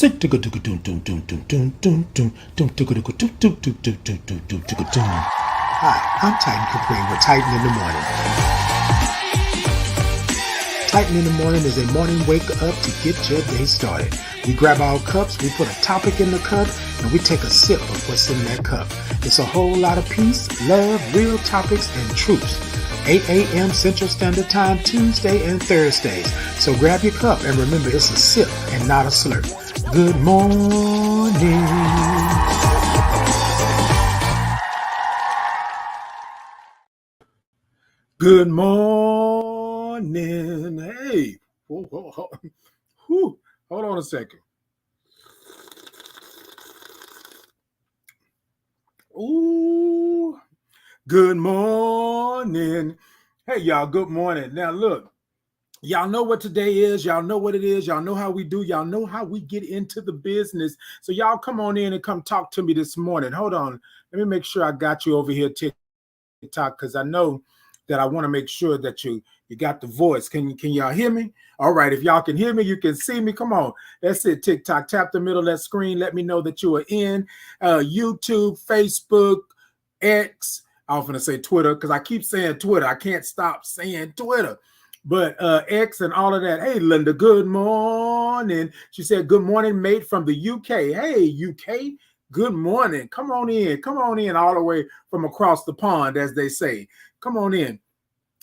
Hi, I'm Titan Capri with Titan in the Morning. Titan in the Morning is a morning wake up to get your day started. We grab our cups, we put a topic in the cup, and we take a sip of what's in that cup. It's a whole lot of peace, love, real topics, and truths. 8 a.m. Central Standard Time, Tuesday and Thursdays. So grab your cup and remember it's a sip and not a slurp. Good morning. Good morning. Hey, hold on a second. Ooh, good morning. Hey, y'all, good morning. Now, look, y'all know what today is. Y'all know what it is. Y'all know how we do. Y'all know how we get into the business. So y'all come on in and come talk to me this morning. Hold on. Let me make sure I got you over here, TikTok, because I know that I want to make sure that you got the voice. Can y'all hear me? All right. If y'all can hear me, you can see me. Come on. That's it. TikTok. Tap the middle of that screen. Let me know that you are in YouTube, Facebook, X. I was going to say Twitter because I keep saying Twitter. I can't stop saying Twitter. But X and all of that. Hey, Linda, good morning. She said, good morning, mate, from the UK. Hey, UK. Good morning. Come on in. Come on in all the way from across the pond, as they say. Come on in.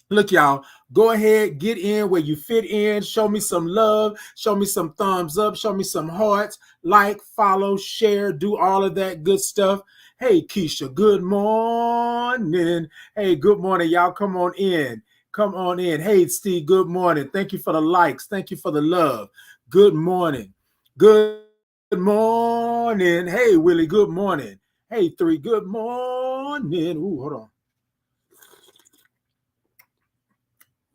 Look, y'all, go ahead, get in where you fit in. Show me some love. Show me some thumbs up. Show me some hearts. Like, follow, share, do all of that good stuff. Hey, Keisha, good morning. Hey, good morning, y'all. Come on in. Come on in. Hey, Steve, good morning. Thank you for the likes. Thank you for the love. Good morning. Good morning. Hey, Willie, good morning. Hey, 3, good morning. Ooh, hold on.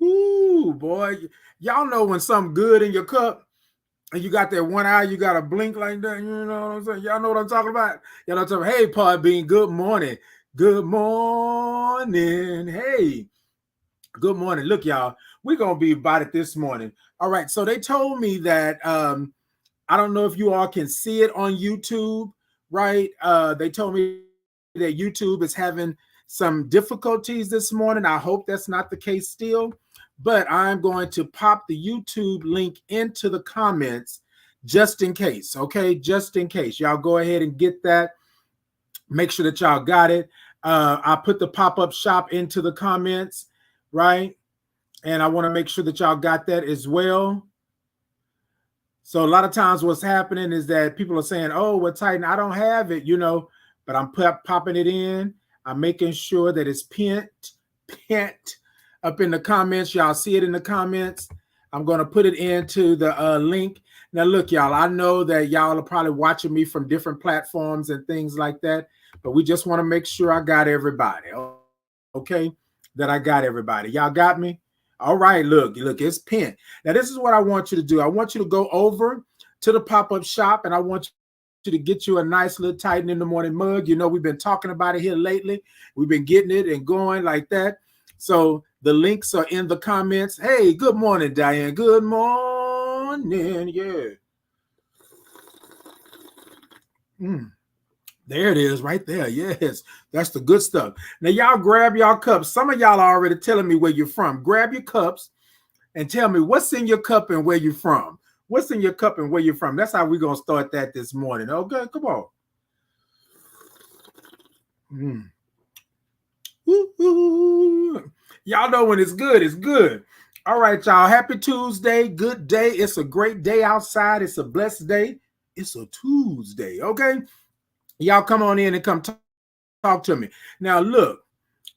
Ooh, boy. Y'all know when something good in your cup and you got that one eye, you got to blink like that. You know what I'm saying? Y'all know what I'm talking about? Y'all know what I'm talking about? Hey, Podbean, good morning. Good morning. Hey, good morning. Look, y'all, we're going to be about it this morning. All right. So they told me that, I don't know if you all can see it on YouTube, right? They told me that YouTube is having some difficulties this morning. I hope that's not the case still. But I'm going to pop the YouTube link into the comments just in case, okay? Just in case. Y'all go ahead and get that. Make sure that y'all got it. I put the pop-up shop into the comments, right? And I want to make sure that y'all got that as well. So a lot of times what's happening is that people are saying, oh, well, Titan, I don't have it, you know, but I'm popping it in. I'm making sure that it's pinned up in the comments. Y'all see it in the comments. I'm going to put it into the link. Now, look, y'all, I know that y'all are probably watching me from different platforms and things like that, but we just want to make sure I got everybody, okay, that I got everybody. Y'all got me? All right, look, it's pinned. Now, this is what I want you to do. I want you to go over to the pop-up shop, and I want you to get you a nice little Titan in the Morning mug. You know, we've been talking about it here lately. We've been getting it and going like that. So the links are in the comments. Hey, good morning, Diane. Good morning. Yeah. There it is right there. Yes, that's the good stuff. Now, y'all grab y'all cups. Some of y'all are already telling me where you're from. Grab your cups and tell me what's in your cup and where you're from. What's in your cup and where you're from? That's how we're going to start that this morning. Okay, come on. Y'all know when it's good, it's good. All right, y'all. Happy Tuesday. Good day. It's a great day outside. It's a blessed day. It's a Tuesday. Okay. Y'all come on in and come talk to me. Now, look,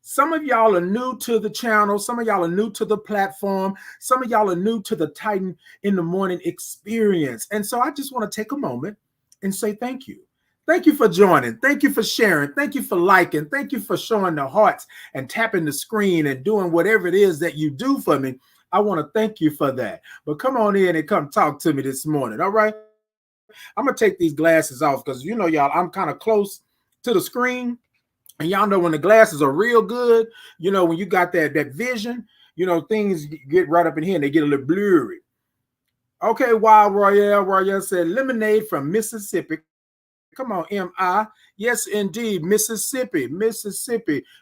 some of y'all are new to the channel. Some of y'all are new to the platform. Some of y'all are new to the Titan in the Morning experience. And so I just want to take a moment and say thank you. Thank you for joining. Thank you for sharing. Thank you for liking. Thank you for showing the hearts and tapping the screen and doing whatever it is that you do for me. I want to thank you for that. But come on in and come talk to me this morning. All right. I'm going to take these glasses off because, you know, y'all, I'm kind of close to the screen. And y'all know when the glasses are real good, you know, when you got that vision, you know, things get right up in here and they get a little blurry. Okay, Wild Royale said lemonade from Mississippi. Come on, M.I. Yes, indeed, Mississippi.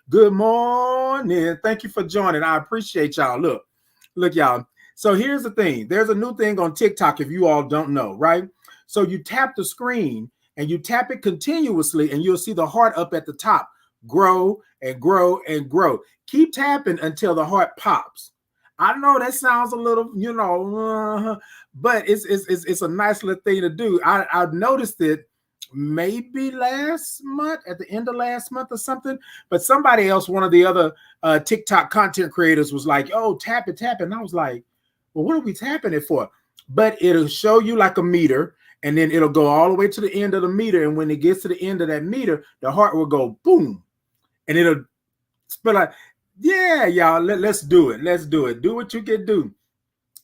Good morning. Thank you for joining. I appreciate y'all. Look, y'all. So here's the thing. There's a new thing on TikTok if you all don't know, right? So you tap the screen and you tap it continuously and you'll see the heart up at the top grow and grow and grow. Keep tapping until the heart pops. I know that sounds a little, but it's a nice little thing to do. I've noticed it maybe last month, at the end of last month or something. But somebody else, one of the other TikTok content creators, was like, "Oh, tap it." And I was like, "Well, what are we tapping it for?" But it'll show you like a meter, and then it'll go all the way to the end of the meter. And when it gets to the end of that meter, the heart will go boom, and it'll spell like, "Yeah, y'all, let's do it. Let's do it. Do what you can do."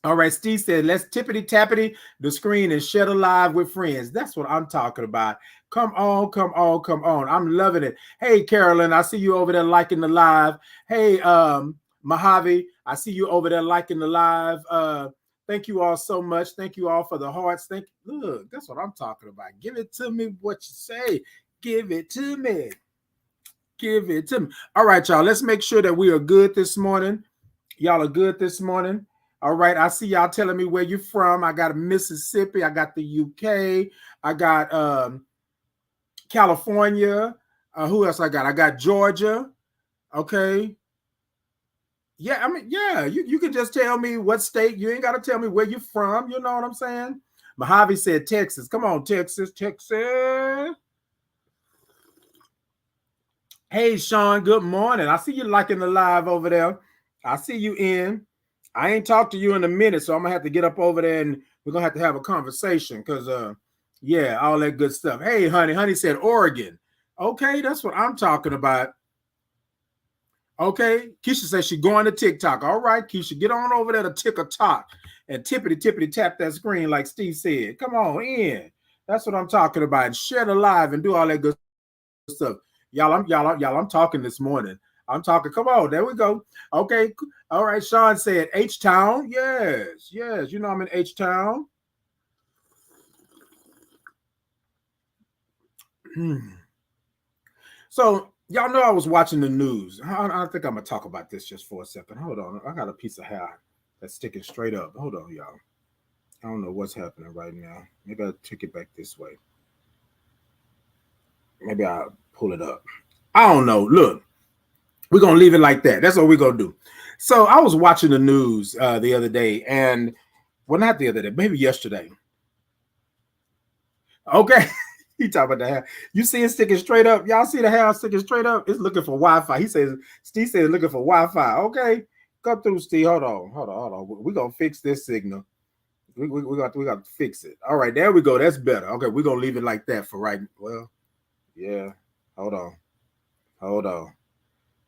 All right, Steve said, let's tippity tappity the screen and share live with friends. That's what I'm talking about. Come on, come on, come on. I'm loving it. Hey, Carolyn, I see you over there liking the live. Hey, Mojave, I see you over there liking the live. Thank you all so much. Thank you all for the hearts. Look, that's what I'm talking about. Give it to me, what you say. Give it to me. Give it to me. All right, y'all, let's make sure that we are good this morning. Y'all are good this morning. All right, I see y'all telling me where you're from. I got Mississippi, I got the UK, I got California. Who else I got? I got Georgia. Okay. Yeah, I mean, yeah, you can just tell me what state. You ain't got to tell me where you're from. You know what I'm saying? Mojave said Texas. Come on, Texas. Hey, Sean, good morning. I see you liking the live over there. I see you in. I ain't talked to you in a minute, so I'm gonna have to get up over there and we're gonna have to have a conversation because yeah, all that good stuff. Hey, honey said Oregon. Okay, that's what I'm talking about. Okay, Keisha says she's going to TikTok. All right, Keisha, get on over there to TikTok and tippity tap that screen like Steve said. Come on in. That's what I'm talking about. And share the live and do all that good stuff. Y'all, I'm talking this morning. I'm talking. Come on, there we go. Okay, all right. Sean said H Town. Yes. You know I'm in H Town. So y'all know I was watching the news. I think I'm gonna talk about this just for a second. Hold on, I got a piece of hair that's sticking straight up. Hold on, y'all. I don't know what's happening right now. Maybe I'll take it back this way. Maybe I'll pull it up. I don't know. Look, we're gonna leave it like that. That's what we're gonna do. So I was watching the news the other day, and well, not the other day, maybe yesterday. Okay. He talking about the hair. You see it sticking straight up. Y'all see the hair sticking straight up? It's looking for Wi-Fi. Steve says looking for Wi-Fi. Okay. Go through, Steve. Hold on. We're gonna fix this signal. We got to fix it. All right, there we go. That's better. Okay, we're gonna leave it like that for right. Well, yeah. Hold on.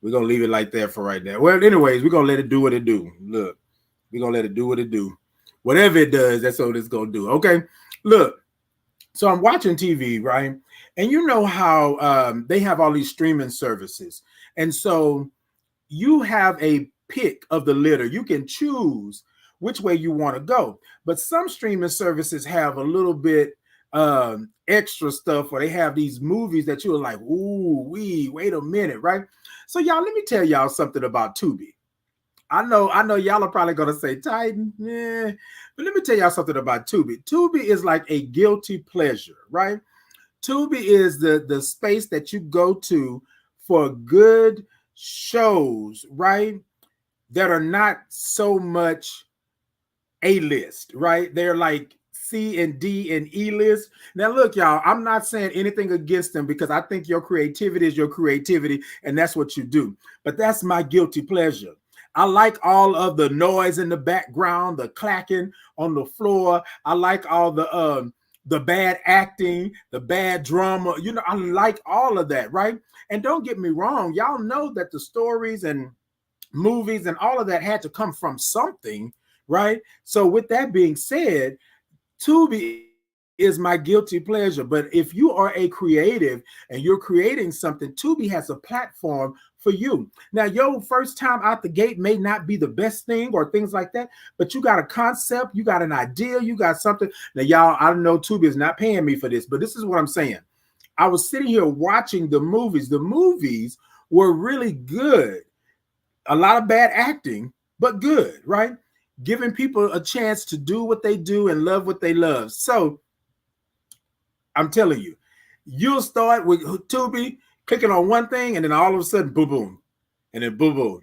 We're gonna leave it like that for right now. Well, anyways, we're gonna let it do what it do. Look, we're gonna let it do what it do. Whatever it does, that's what it's gonna do. Okay. Look, so I'm watching TV, right? And you know how they have all these streaming services. And so you have a pick of the litter. You can choose which way you want to go. But some streaming services have a little bit extra stuff where they have these movies that you're like, ooh, wait a minute, right? So y'all, let me tell y'all something about Tubi. I know y'all are probably gonna say Titan, yeah, but let me tell y'all something about Tubi. Tubi is like a guilty pleasure, right? Tubi is the space that you go to for good shows, right? That are not so much A-list, right? They're like C and D and E list. Now, look, y'all, I'm not saying anything against them because I think your creativity is your creativity and that's what you do. But that's my guilty pleasure. I like all of the noise in the background, the clacking on the floor. I like all the bad acting, the bad drama. You know, I like all of that, right? And don't get me wrong, y'all know that the stories and movies and all of that had to come from something, right? So with that being said, Tubi is my guilty pleasure. But if you are a creative and you're creating something, Tubi has a platform for you. Now, your first time out the gate may not be the best thing or things like that, but you got a concept, you got an idea, you got something. Now, y'all, I don't know, Tubi is not paying me for this, but this is what I'm saying. I was sitting here watching the movies. The movies were really good. A lot of bad acting, but good, right? Giving people a chance to do what they do and love what they love. So I'm telling you, you'll start with Tubi clicking on one thing, and then all of a sudden, boom, boom, and then boom, boom.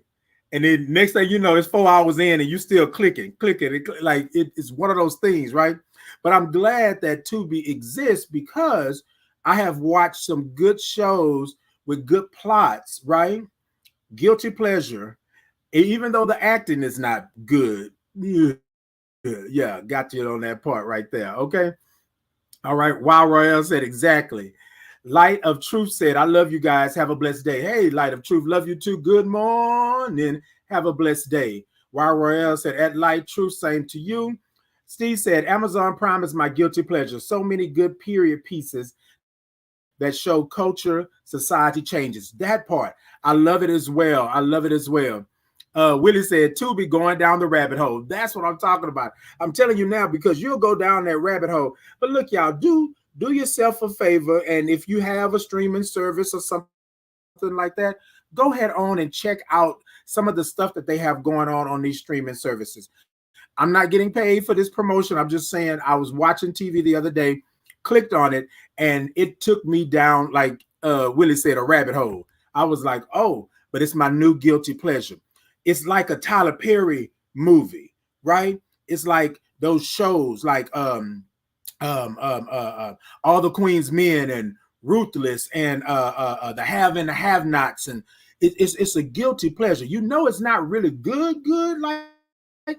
And then next thing you know, it's 4 hours in and you still clicking. Like it's one of those things, right? But I'm glad that Tubi exists because I have watched some good shows with good plots, right? Guilty pleasure, even though the acting is not good. Yeah, got you on that part right there. Okay. All right. Wow, Royale said exactly. Light of Truth said, I love you guys. Have a blessed day. Hey, Light of Truth, love you too. Good morning. Have a blessed day. Wow, Royale said, at Light Truth, same to you. Steve said, Amazon Prime is my guilty pleasure. So many good period pieces that show culture, society changes. That part, I love it as well. I love it as well. Willie said, Tubi going down the rabbit hole. That's what I'm talking about. I'm telling you now because you'll go down that rabbit hole. But look, y'all, do yourself a favor. And if you have a streaming service or something like that, go ahead on and check out some of the stuff that they have going on these streaming services. I'm not getting paid for this promotion. I'm just saying I was watching TV the other day, clicked on it, and it took me down, like Willie said, a rabbit hole. I was like, oh, but it's my new guilty pleasure. It's like a Tyler Perry movie, right? It's like those shows like All the Queen's Men and Ruthless and the Have and the Have-Nots, and it's a guilty pleasure. You know, it's not really good like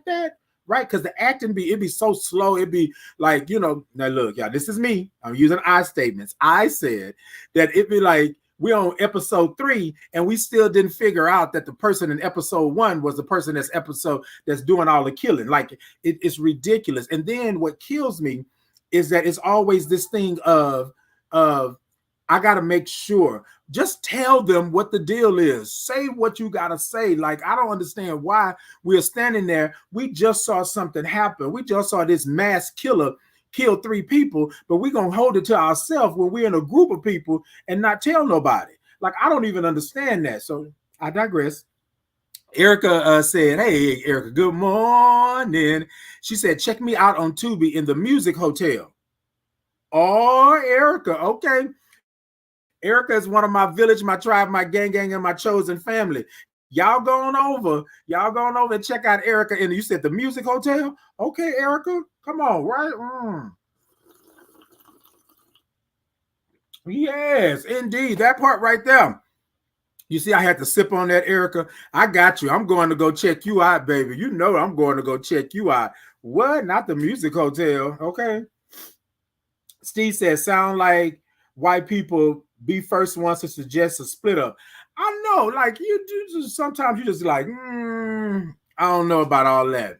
that, right? Because the acting it'd be so slow. It'd be like, you know, now look, y'all, this is me. I'm using I statements. I said that it'd be like we're on episode 3 and we still didn't figure out that the person in episode 1 was the person that's doing all the killing. Like it's ridiculous. And then what kills me is that it's always this thing of I got to make sure, just tell them what the deal is. Say what you got to say. Like, I don't understand why we're standing there. We just saw something happen. We just saw this mass killer kill 3 people, but we're going to hold it to ourselves when we're in a group of people and not tell nobody. Like, I don't even understand that. So I digress. Erica said, hey, Erica, good morning. She said, check me out on Tubi in the Music Hotel. Oh, Erica. Okay. Erica is one of my village, my tribe, my gang, and my chosen family. Y'all going over and check out Erica. And you said the Music Hotel? Okay, Erica, come on, right? Yes, indeed. That part right there. You see, I had to sip on that, Erica. I got you. I'm going to go check you out, baby. You know I'm going to go check you out. What? Not the Music Hotel. Okay. Steve says, sound like white people be first ones to suggest a split up. I know, like you do. Sometimes you just like, I don't know about all that.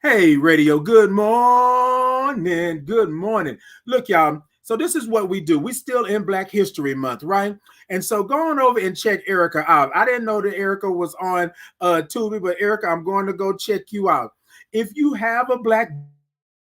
Hey, radio. Good morning. Good morning. Look, y'all. So this is what we do. We still in Black History Month, right? And so going over and check Erica out. I didn't know that Erica was on Tubi, but Erica, I'm going to go check you out. If you have a Black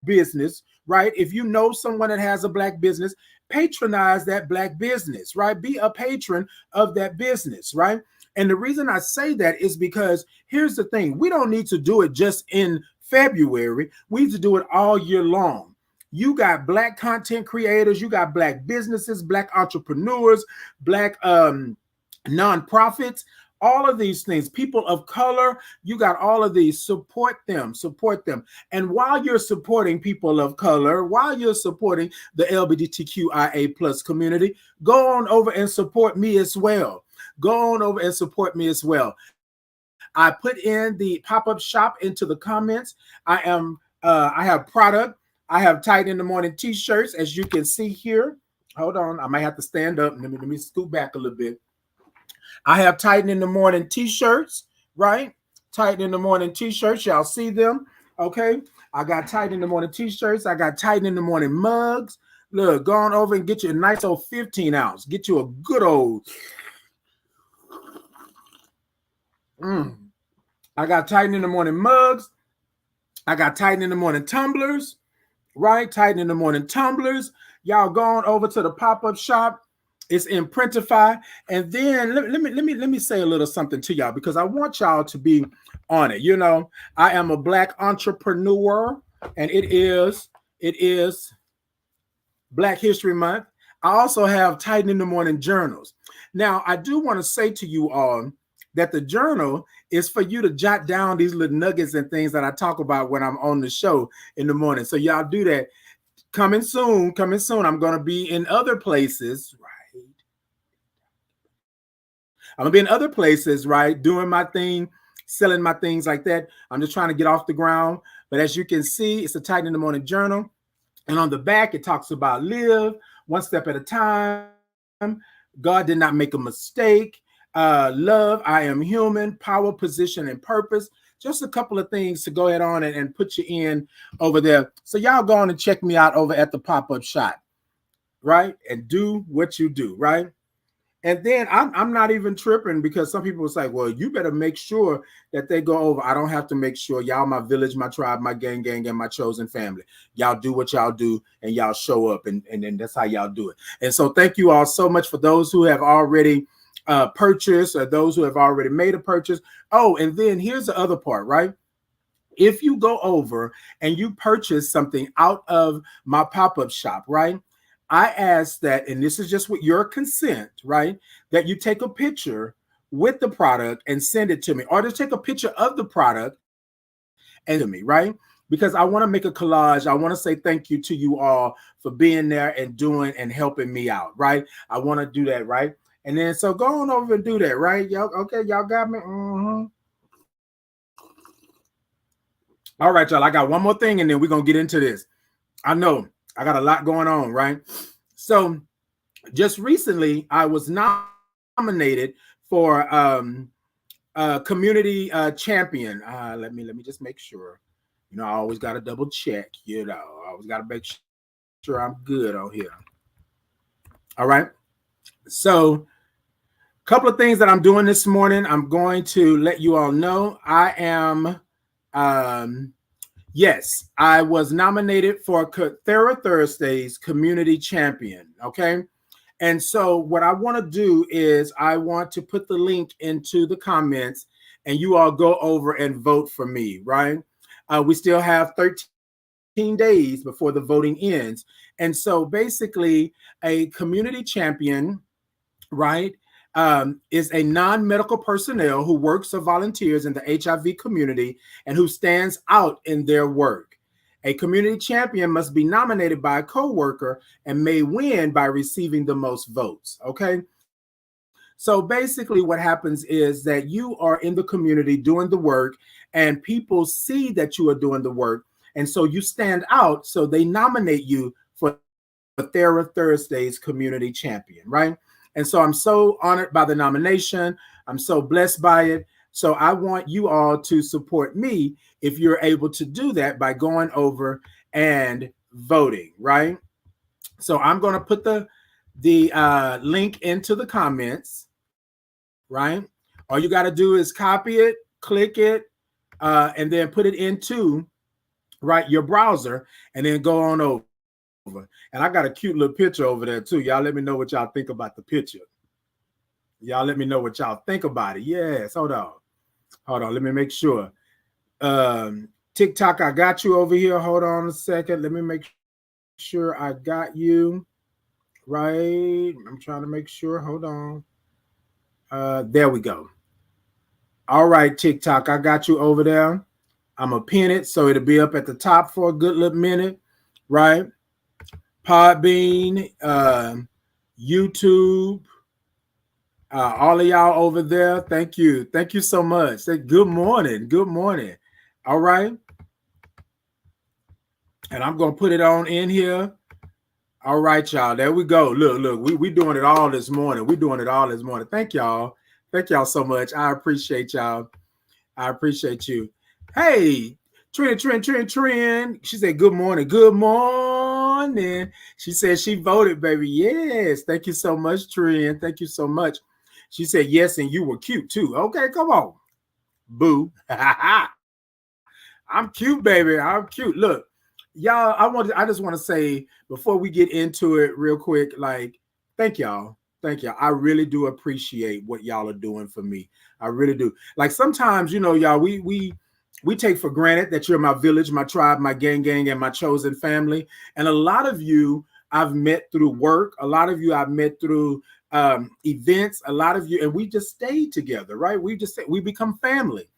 business, right? If you know someone that has a Black business, patronize that Black business, right? Be a patron of that business, right? And the reason I say that is because here's the thing. We don't need to do it just in February. We need to do it all year long. You got Black content creators, you got Black businesses, Black entrepreneurs, Black nonprofits, all of these things, people of color, you got all of these. Support them. And while you're supporting people of color, while you're supporting the LGBTQIA plus community, go on over and support me as well. I put in the pop-up shop into the comments. I have product. I have Tight in the Morning t-shirts, as you can see here. Hold on, I might have to stand up. Let me scoot back a little bit. I have Tighten in the Morning t-shirts, right? Tighten in the Morning t-shirts. Y'all see them, okay? I got Tighten in the Morning t-shirts. I got Tighten in the Morning mugs. Look, go on over and get you a nice old 15 ounce. Get you a good old I got Titan in the Morning mugs. I got Titan in the Morning tumblers, right? Titan in the Morning tumblers. Y'all going over to the pop-up shop. It's in Printify. And then let me say a little something to y'all, because I want y'all to be on it. You know, I am a Black entrepreneur, and it is Black History Month. I also have Titan in the Morning journals. Now, I do want to say to you all that the journal is for you to jot down these little nuggets and things that I talk about when I'm on the show in the morning. So y'all do that. Coming soon. I'm going to be in other places, right? I'm going to be in other places, right? Doing my thing, selling my things like that. I'm just trying to get off the ground. But as you can see, it's a Titan in the Morning journal. And on the back, it talks about live one step at a time. God did not make a mistake. Love, I am human, power, position, and purpose. Just a couple of things to go ahead on and put you in over there. So y'all go on and check me out over at the pop-up shop, right? And do what you do, right? And then I'm not even tripping, because some people say, well, you better make sure that they go over. I don't have to make sure. Y'all my village, my tribe, my gang, and my chosen family. Y'all do what y'all do, and y'all show up, and then that's how y'all do it. And so thank you all so much for those who have already purchased, or those who have already made a purchase. Oh, and then here's the other part, right? If you go over and you purchase something out of my pop-up shop, right? I ask that, and this is just with your consent, right? That you take a picture with the product and send it to me, or just take a picture of the product and to me, right? Because I want to make a collage. I want to say thank you to you all for being there and doing and helping me out, right? I want to do that, right? And then so go on over and do that, right? Y'all, okay, y'all got me? All right, y'all, I got one more thing, and then we're going to get into this. I know I got a lot going on, right? So just recently, I was nominated for community champion. Let me just make sure. You know, I always got to double check. You know, I always got to make sure I'm good on here. All right. So a couple of things that I'm doing this morning. I'm going to let you all know. I am yes, I was nominated for Thera Thursday's Community Champion, okay? And so what I want to do is I want to put the link into the comments, and you all go over and vote for me, right? We still have 13 days before the voting ends. And so basically a community champion, right, is a non-medical personnel who works or volunteers in the HIV community and who stands out in their work. A community champion must be nominated by a coworker and may win by receiving the most votes, okay? So basically what happens is that you are in the community doing the work, and people see that you are doing the work, and so you stand out, so they nominate you for Thera Thursday's Community Champion, right? And so I'm so honored by the nomination. I'm so blessed by it. So I want you all to support me if you're able to do that by going over and voting, right? So I'm going to put the link into the comments, right? All you got to do is copy it, click it, and then put it into, right, your browser, and then go on over. And I got a cute little picture over there too. Y'all let me know what y'all think about the picture. Y'all let me know what y'all think about it. Yes, hold on. Let me make sure. TikTok, I got you over here. Hold on a second. Let me make sure I got you. Right. I'm trying to make sure. Hold on. There we go. All right, TikTok, I got you over there. I'm going to pin it so it'll be up at the top for a good little minute. Right. Podbean, YouTube, all of y'all over there. Thank you. Thank you so much. Say good morning. Good morning. All right. And I'm going to put it on in here. All right, y'all. There we go. Look, we doing it all this morning. We're doing it all this morning. Thank y'all. Thank y'all so much. I appreciate y'all. I appreciate you. Hey, Trend. She said, good morning. Good morning. She said she voted, baby. Yes. Thank you so much, Trend. Thank you so much. She said, yes, and you were cute too. Okay, come on. boo. I'm cute, baby. I'm cute. Look, y'all, I just want to say before we get into it real quick, like, thank y'all. Thank y'all. I really do appreciate what y'all are doing for me. I really do. Like sometimes, y'all, we take for granted that you're my village, my tribe, my gang, and my chosen family. And a lot of you I've met through work. A lot of you I've met through events. A lot of you, and we just stayed together, right? We become family.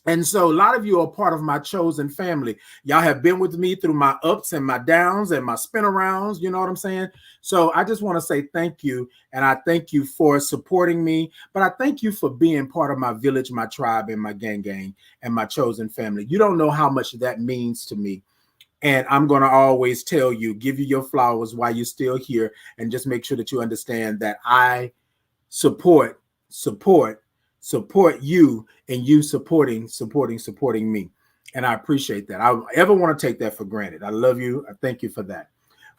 And so a lot of you are part of my chosen family. Y'all have been with me through my ups and my downs and my spin arounds. You know what I'm saying? So I just want to say thank you. And I thank you for supporting me. But I thank you for being part of my village, my tribe, and my gang, and my chosen family. You don't know how much that means to me. And I'm going to always tell you, give you your flowers while you're still here. And just make sure that you understand that I support you, and you supporting me. And I appreciate that. I don't ever want to take that for granted. I love you. I thank you for that.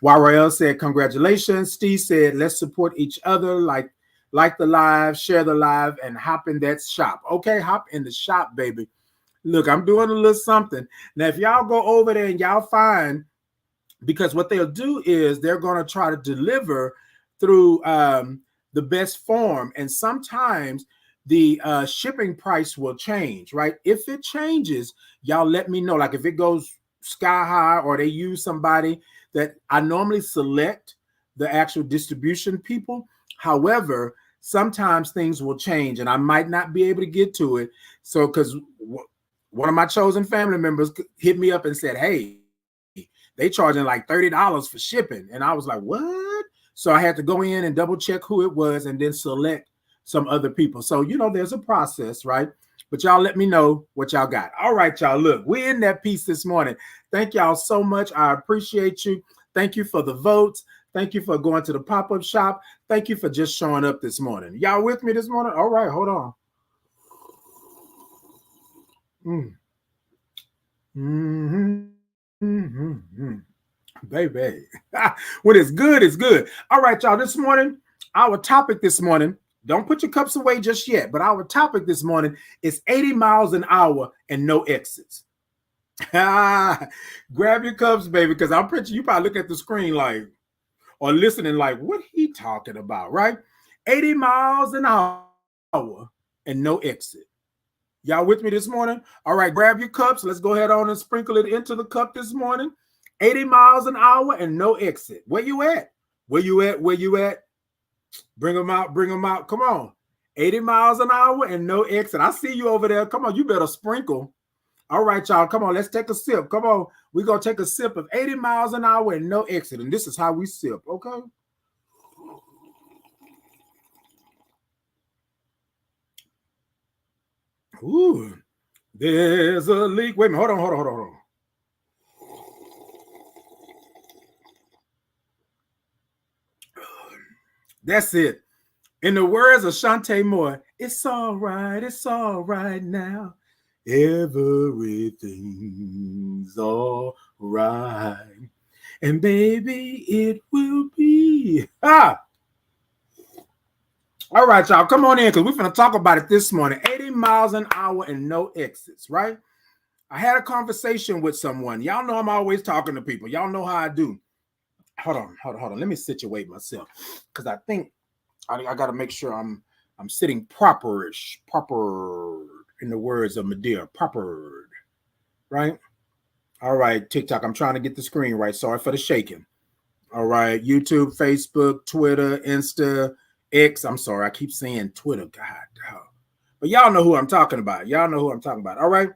Rael said, congratulations. Steve said, let's support each other, like the live, share the live, and hop in that shop. Okay, hop in the shop, baby. Look, I'm doing a little something. Now, if y'all go over there and y'all find, because what they'll do is they're going to try to deliver through the best form. And sometimes the shipping price will change, right? If it changes, y'all let me know. Like if it goes sky high or they use somebody that I normally select the actual distribution people. However, sometimes things will change and I might not be able to get to it. So, because one of my chosen family members hit me up and said, hey, they charging like $30 for shipping. And I was like, what? So I had to go in and double check who it was and then select some other people. So, there's a process, right? But y'all let me know what y'all got. All right, y'all. Look, we're in that piece this morning. Thank y'all so much. I appreciate you. Thank you for the votes. Thank you for going to the pop-up shop. Thank you for just showing up this morning. Y'all with me this morning? All right, hold on. Baby. When it's good, it's good. All right, y'all. This morning, our topic this morning, don't put your cups away just yet, but our topic this morning is 80 miles an hour and no exits. Grab your cups, baby, because I'm pretty sure you probably look at the screen like, or listening like, what he talking about, right? 80 miles an hour and no exit. Y'all with me this morning? All right, grab your cups. Let's go ahead on and sprinkle it into the cup this morning. 80 miles an hour and no exit. Where you at? Where you at? Where you at? Bring them out. Bring them out. Come on. 80 miles an hour and no exit. I see you over there. Come on. You better sprinkle. All right, y'all. Come on. Let's take a sip. Come on. We're going to take a sip of 80 miles an hour and no exit. And this is how we sip. Okay. Ooh, there's a leak. Wait a minute. Hold on. That's it. In the words of Shantae Moore, it's all right now. Everything's all right. And baby, it will be. All right, y'all, come on in because we're going to talk about it this morning. 80 miles an hour and no exits, right? I had a conversation with someone. Y'all know I'm always talking to people. Y'all know how I do. Hold on. Let me situate myself because I think I got to make sure I'm sitting proper in the words of Medea, proper, right? All right, TikTok, I'm trying to get the screen right. Sorry for the shaking. All right, YouTube, Facebook, Twitter, Insta, X. I'm sorry, I keep saying Twitter. God, but y'all know who I'm talking about. All right,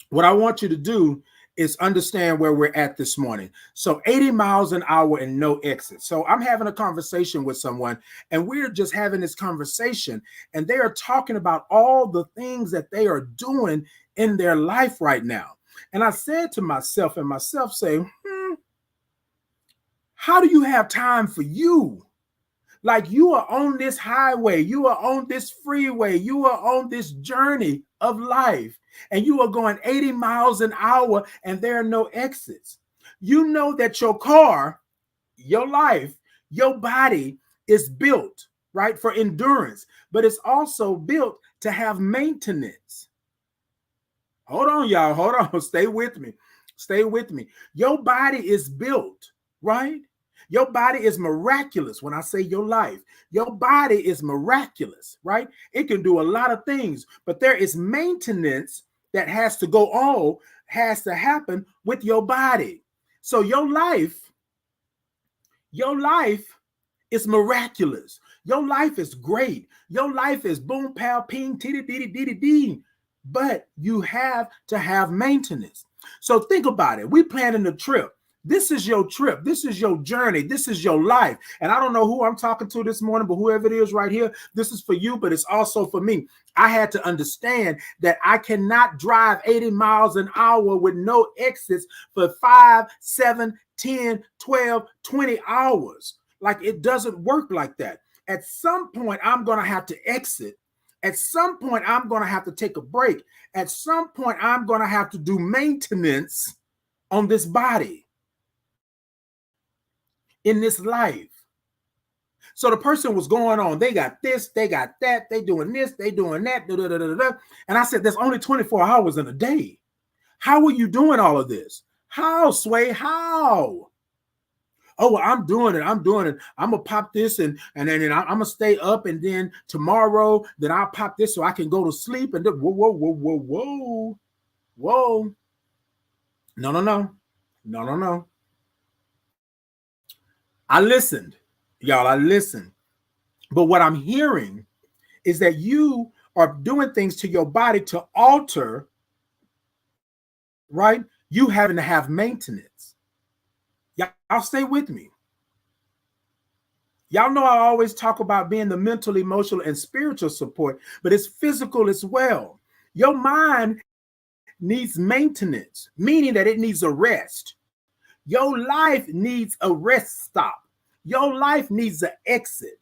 what I want you to do is understand where we're at this morning. So 80 miles an hour and no exit. So I'm having a conversation with someone and we're just having this conversation and they are talking about all the things that they are doing in their life right now. And I said to myself say, how do you have time for you? Like you are on this highway, you are on this freeway, you are on this journey of life, and you are going 80 miles an hour and there are no exits. You know that your car, your life, your body is built, right, for endurance, but it's also built to have maintenance. Hold on, y'all. Hold on. Stay with me. Stay with me. Your body is built, right? Your body is miraculous. When I say your life, your body is miraculous, right? It can do a lot of things, but there is maintenance that has to go on, has to happen with your body. So your life is miraculous. Your life is great. Your life is boom, pow, ping, titty, ditty, ditty, dee. But you have to have maintenance. So think about it. We planning a trip. This is your trip. This is your journey. This is your life. And I don't know who I'm talking to this morning, but whoever it is right here, this is for you, but it's also for me. I had to understand that I cannot drive 80 miles an hour with no exits for 5, 7, 10, 12, 20 hours. Like, it doesn't work like that. At some point, I'm going to have to exit. At some point, I'm going to have to take a break. At some point, I'm going to have to do maintenance on this body, in this life. So the person was going on. They got this, they got that, they doing this, they doing that. Da, da, da, da, da. And I said, there's only 24 hours in a day. How are you doing all of this? How, Sway? How? Oh, well, I'm doing it. I'm going to pop this and then I'm going to stay up. And then tomorrow, then I'll pop this so I can go to sleep. And then, whoa. No. I listened, y'all. I listened. But what I'm hearing is that you are doing things to your body to alter, right? You having to have maintenance. Y'all stay with me. Y'all know I always talk about being the mental, emotional, and spiritual support, but it's physical as well. Your mind needs maintenance, meaning that it needs a rest. Your life needs a rest stop. Your life needs an exit.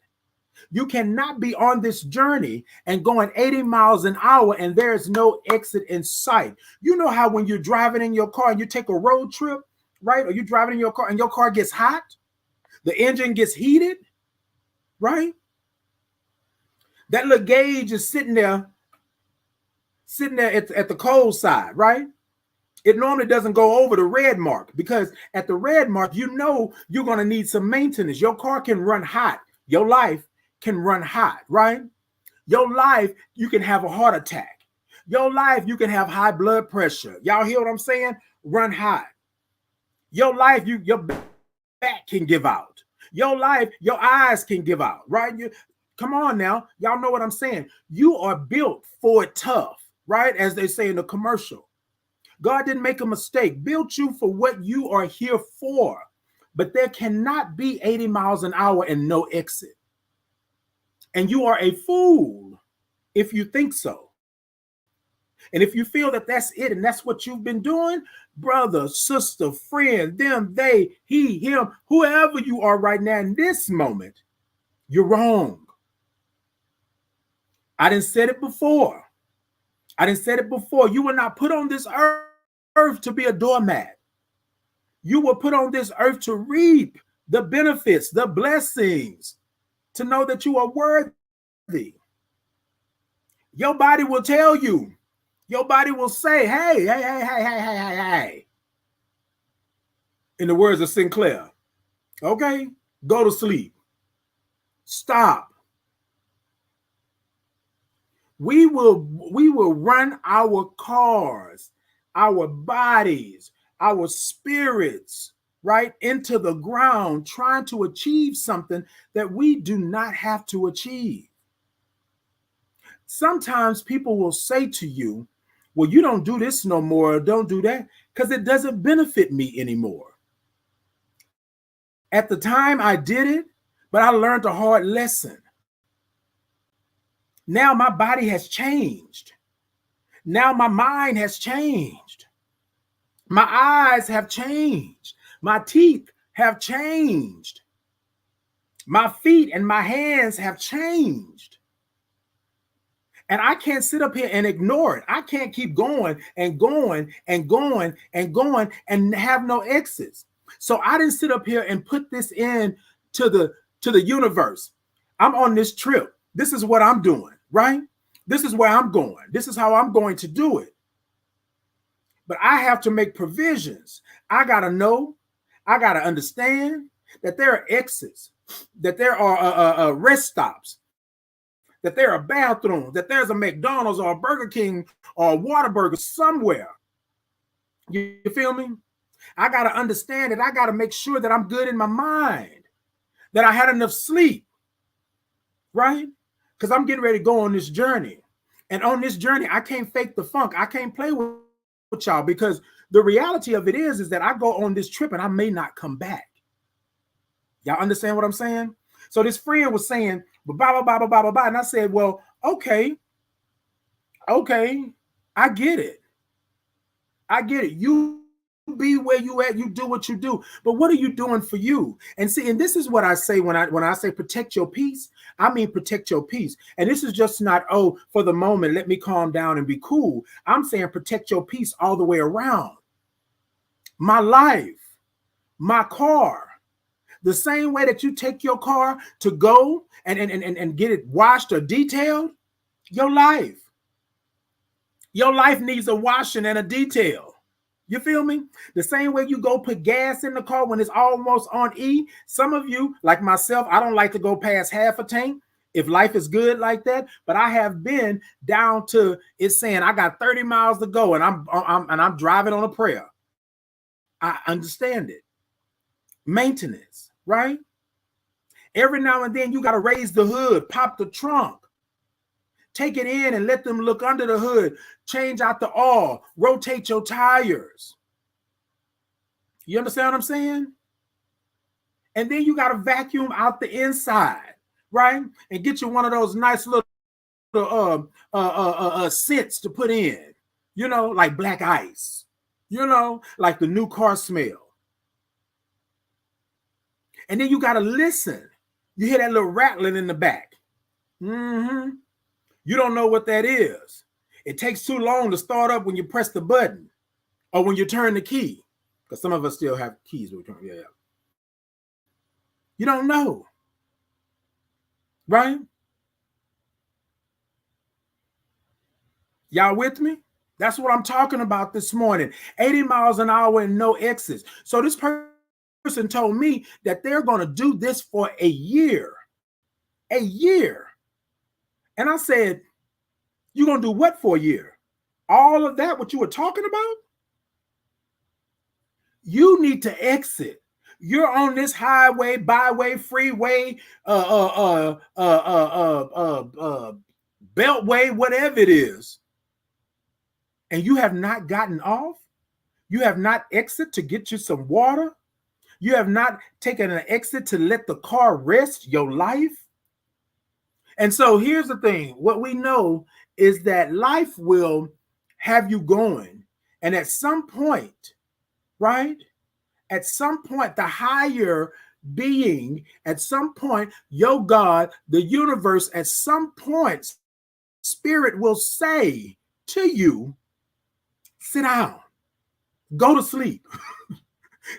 You cannot be on this journey and going 80 miles an hour and there's no exit in sight. You know how when you're driving in your car and you take a road trip, right? Or you're driving in your car and your car gets hot, the engine gets heated, right? That little gauge is sitting there at the cold side, right? It normally doesn't go over the red mark because at the red mark, you know you're going to need some maintenance. Your car can run hot. Your life can run hot, right? Your life, you can have a heart attack. Your life, you can have high blood pressure. Y'all hear what I'm saying? Run hot. Your life, your back can give out. Your life, your eyes can give out, right? Come on now. Y'all know what I'm saying. You are built for it tough, right? As they say in the commercial. God didn't make a mistake, built you for what you are here for. But there cannot be 80 miles an hour and no exit. And you are a fool if you think so. And if you feel that that's it and that's what you've been doing, brother, sister, friend, them, they, he, him, whoever you are right now in this moment, you're wrong. I didn't said it before. You were not put on this earth to be a doormat. You were put on this earth to reap the benefits, the blessings, to know that you are worthy. Your body will tell you. Your body will say, hey. In the words of Sinclair, okay, go to sleep. Stop. We will run our cars, our bodies, our spirits, right, into the ground trying to achieve something that we do not have to achieve. Sometimes people will say to you, well, you don't do this no more, don't do that, because it doesn't benefit me anymore. At the time I did it, but I learned a hard lesson. Now my body has changed. Now my mind has changed. My eyes have changed. My teeth have changed. My feet and my hands have changed. And I can't sit up here and ignore it. I can't keep going and have no exits. So I didn't sit up here and put this in to the universe. I'm on this trip. This is what I'm doing, right? This is where I'm going. This is how I'm going to do it. But I have to make provisions. I got to know, I got to understand that there are exits, that there are rest stops, that there are bathrooms, that there's a McDonald's or a Burger King or a Whataburger somewhere. You feel me? I got to understand that I got to make sure that I'm good in my mind, that I had enough sleep, right? Because I'm getting ready to go on this journey. And on this journey, I can't fake the funk. I can't play with y'all, because the reality of it is that I go on this trip and I may not come back. Y'all understand what I'm saying? So this friend was saying, blah, blah, blah, blah, blah, blah, blah. And I said, well, okay, I get it. I get it. You be where you at, you do what you do. But what are you doing for you? And see, and this is what I say when I say protect your peace, I mean protect your peace. And this is just not, oh, for the moment, let me calm down and be cool. I'm saying protect your peace all the way around. My life, my car, the same way that you take your car to go and get it washed or detailed, your life needs a washing and a detail. You feel me? The same way you go put gas in the car when it's almost on E. Some of you, like myself, I don't like to go past half a tank if life is good like that. But I have been down to it's saying I got 30 miles to go and I'm driving on a prayer. I understand it. Maintenance, right? Every now and then you got to raise the hood, pop the trunk, take it in and let them look under the hood, change out the oil, rotate your tires. You understand what I'm saying? And then you got to vacuum out the inside, right? And get you one of those nice little scents to put in, you know, like black ice, you know, like the new car smell. And then you got to listen. You hear that little rattling in the back. You don't know what that is. It takes too long to start up when you press the button or when you turn the key. Because some of us still have keys. Yeah. You don't know. Right? Y'all with me? That's what I'm talking about this morning. 80 miles an hour and no exits. So this person told me that they're going to do this for a year. A year. And I said, you're going to do what for a year? All of that, what you were talking about? You need to exit. You're on this highway, byway, freeway, beltway, whatever it is. And you have not gotten off. You have not exited to get you some water. You have not taken an exit to let the car rest your life. And so here's the thing. What we know is that life will have you going. And at some point, right? At some point, the higher being, at some point, your God, the universe, at some point, spirit will say to you, sit down, go to sleep,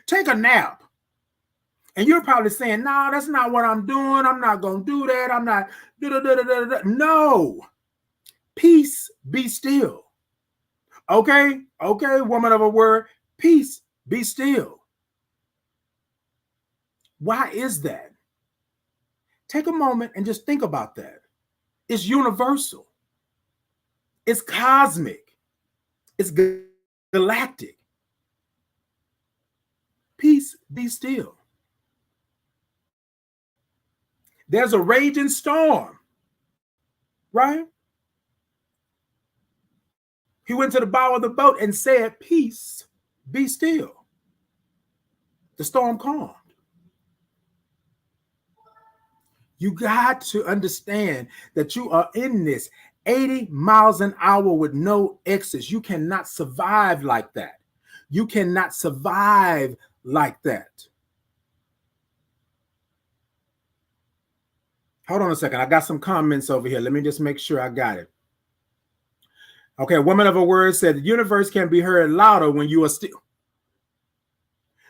take a nap. And you're probably saying, no, that's not what I'm doing. I'm not going to do that. I'm not. No. Peace, be still. Okay, woman of a word, peace, be still. Why is that? Take a moment and just think about that. It's universal. It's cosmic. It's galactic. Peace, be still. There's a raging storm, right? He went to the bow of the boat and said, peace, be still. The storm calmed. You got to understand that you are in this 80 miles an hour with no exits. You cannot survive like that. You cannot survive like that. Hold on a second. I got some comments over here. Let me just make sure I got it. Okay, woman of a word said the universe can be heard louder when you are still.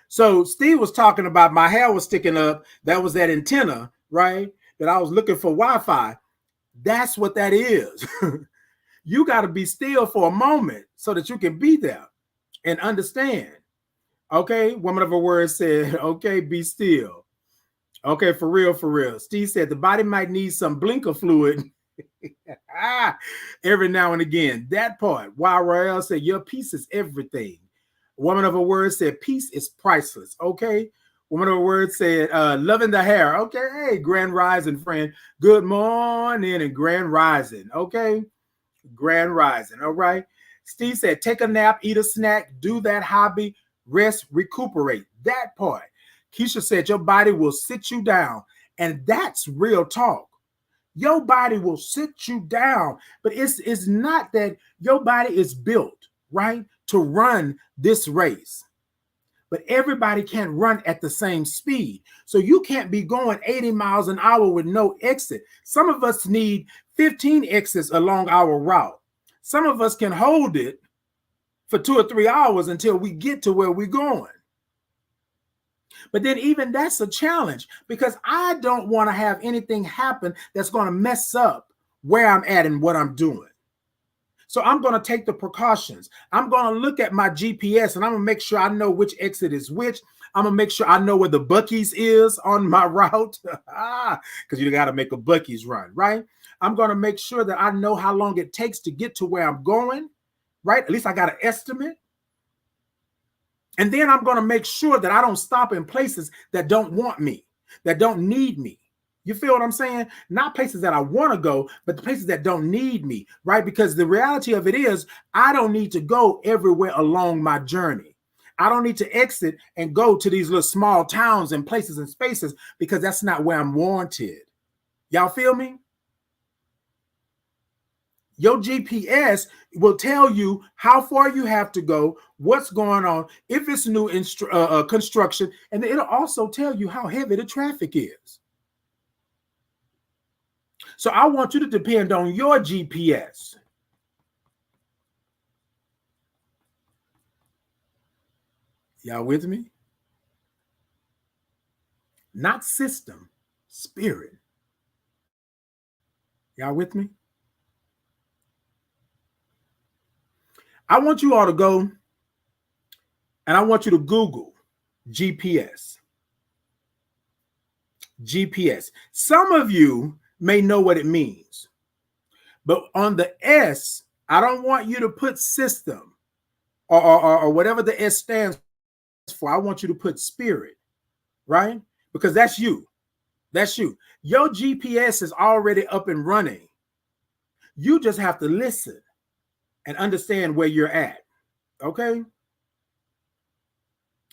So Steve was talking about my hair was sticking up. That was that antenna, right? That I was looking for Wi-Fi. That's what that is. You got to be still for a moment so that you can be there. and understand. Okay, woman of a word said, okay, be still. Okay, for real, for real. Steve said the body might need some blinker fluid every now and again. That part. While Rael said, your peace is everything. Woman of a word said, peace is priceless. Okay. Woman of a word said, loving the hair. Okay. Hey, grand rising, friend. Good morning and grand rising. Okay. Grand rising. All right. Steve said, take a nap, eat a snack, do that hobby, rest, recuperate. That part. Keisha said, your body will sit you down. And that's real talk. Your body will sit you down, but it's not that your body is built, right, to run this race. But everybody can't run at the same speed. So you can't be going 80 miles an hour with no exit. Some of us need 15 exits along our route. Some of us can hold it for 2 or 3 hours until we get to where we're going. But then even that's a challenge because I don't want to have anything happen that's going to mess up where I'm at and what I'm doing. So I'm going to take the precautions. I'm going to look at my GPS and I'm going to make sure I know which exit is which. I'm going to make sure I know where the Buc-ee's is on my route because you got to make a Buc-ee's run, right? I'm going to make sure that I know how long it takes to get to where I'm going, right? At least I got an estimate. And then I'm going to make sure that I don't stop in places that don't want me, that don't need me. You feel what I'm saying? Not places that I want to go, but the places that don't need me, right? Because the reality of it is I don't need to go everywhere along my journey. I don't need to exit and go to these little small towns and places and spaces because that's not where I'm wanted. Y'all feel me? Your GPS will tell you how far you have to go, what's going on, if it's new construction, and it'll also tell you how heavy the traffic is. So I want you to depend on your GPS. Y'all with me? Not system, spirit. Y'all with me? I want you all to go and I want you to Google GPS. GPS. Some of you may know what it means, but on the S, I don't want you to put system or whatever the S stands for. I want you to put spirit, right? Because that's you. That's you. Your GPS is already up and running. You just have to listen and understand where you're at. Okay?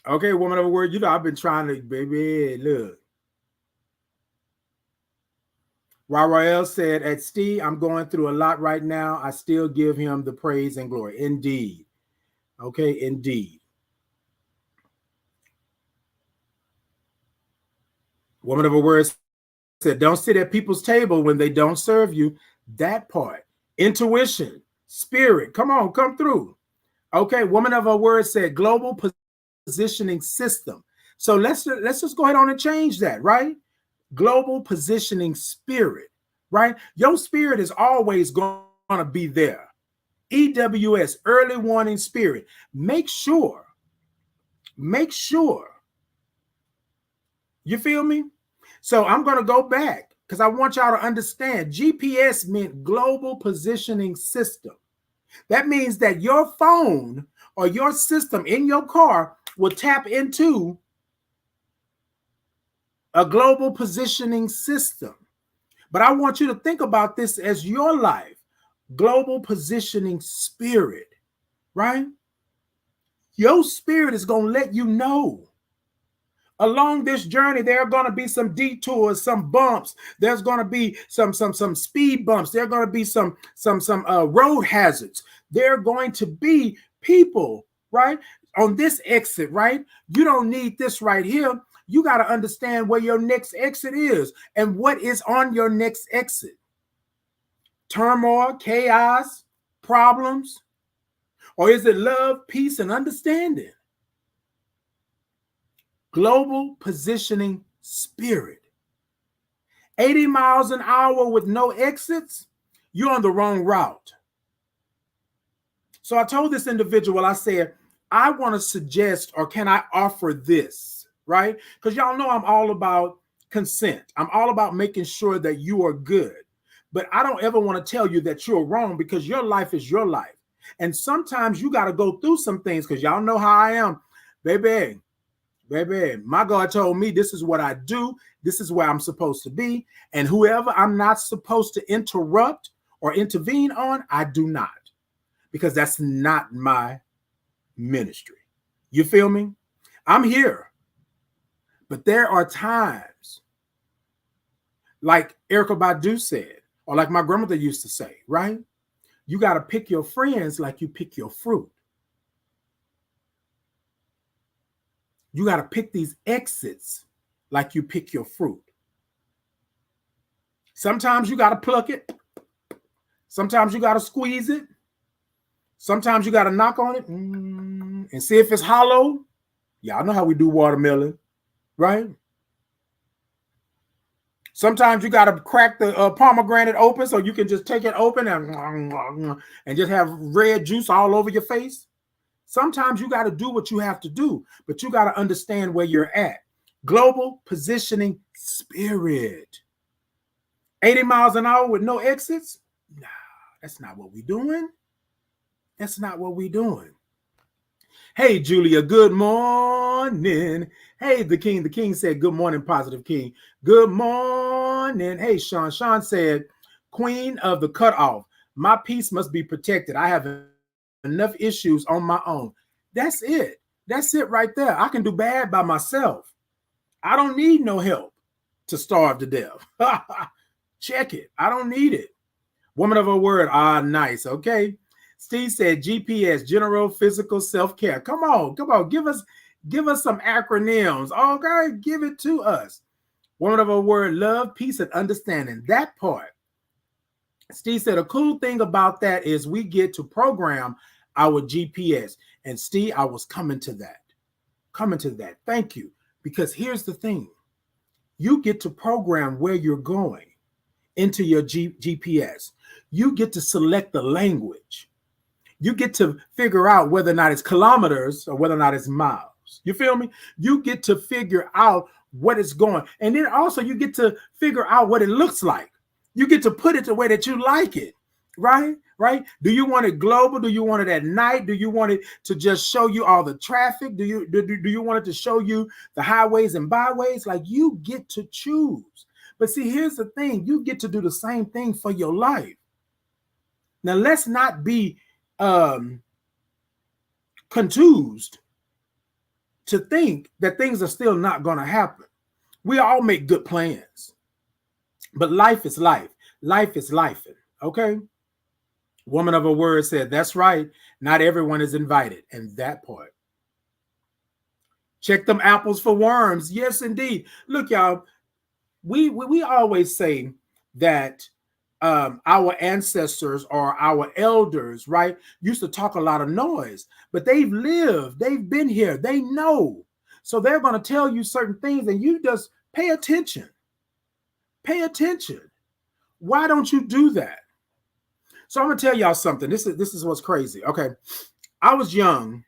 Okay, woman of a word, you know, I've been trying to, baby, look. Rael said, at Steve, I'm going through a lot right now. I still give him the praise and glory. Indeed. Okay, indeed. Woman of a word said, don't sit at people's table when they don't serve you. That part. Intuition, spirit. Come on, come through. Okay, woman of a word said, global positioning system. So let's just go ahead on and change that, right? Global positioning spirit, right? Your spirit is always going to be there. EWS, early warning spirit. Make sure. You feel me? So I'm going to go back because I want y'all to understand GPS meant global positioning system. That means that your phone or your system in your car will tap into a global positioning system. But I want you to think about this as your life. Global positioning spirit, right? Your spirit is going to let you know. Along this journey, there are going to be some detours, some bumps. There's going to be some speed bumps. There are going to be some road hazards. There are going to be people, right? On this exit, right? You don't need this right here. You got to understand where your next exit is and what is on your next exit. Turmoil, chaos, problems, or is it love, peace, and understanding? Global positioning spirit. 80 miles an hour with no exits, you're on the wrong route. So I told this individual, I said, I want to suggest, or can I offer this, right? Because y'all know I'm all about consent. I'm all about making sure that you are good. But I don't ever want to tell you that you're wrong, because your life is your life. And sometimes you got to go through some things, because y'all know how I am. Baby, my God told me this is what I do. This is where I'm supposed to be. And whoever I'm not supposed to interrupt or intervene on, I do not, because that's not my ministry. You feel me? I'm here. But there are times, like Erykah Badu said, or like my grandmother used to say, right? You got to pick your friends like you pick your fruit. You got to pick these exits like you pick your fruit. Sometimes you got to pluck it. Sometimes you got to squeeze it. Sometimes you got to knock on it and see if it's hollow. Y'all know how we do watermelon, right? Sometimes you got to crack the pomegranate open so you can just take it open and just have red juice all over your face. Sometimes you got to do what you have to do, but you got to understand where you're at. Global positioning spirit. 80 miles an hour with no exits? Nah, that's not what we're doing. That's not what we're doing. Hey, Julia, good morning. Hey, the King. The King said, good morning, Positive King. Good morning. Hey, Sean. Sean said, Queen of the Cutoff. My peace must be protected. I have enough issues on my own. That's it. That's it right there. I can do bad by myself. I don't need no help to starve to death. Check it. I don't need it. Woman of her word. Ah, nice. Okay. Steve said GPS, general physical self-care. Come on. Give us some acronyms. Okay, give it to us. Woman of her word, love, peace, and understanding. That part. Steve said a cool thing about that is we get to program our GPS. And Steve, I was coming to that. Thank you. Because here's the thing. You get to program where you're going into your GPS. You get to select the language. You get to figure out whether or not it's kilometers or whether or not it's miles. You feel me? You get to figure out what it's going. And then also you get to figure out what it looks like. You get to put it the way that you like it, right? Right? Do you want it global? Do you want it at night? Do you want it to just show you all the traffic? Do you want it to show you the highways and byways? Like, you get to choose. But see, here's the thing. You get to do the same thing for your life. Now, let's not be contused to think that things are still not going to happen. We all make good plans, but life is life. Life is life. Okay. Woman of a word said, that's right. Not everyone is invited. And that part. Check them apples for worms. Yes, indeed. Look, y'all, we always say that our ancestors or our elders, right, used to talk a lot of noise, but they've lived, they've been here, they know. So they're going to tell you certain things, and you just pay attention. Pay attention. Why don't you do that? So I'm going to tell y'all something. This is what's crazy. Okay. I was young.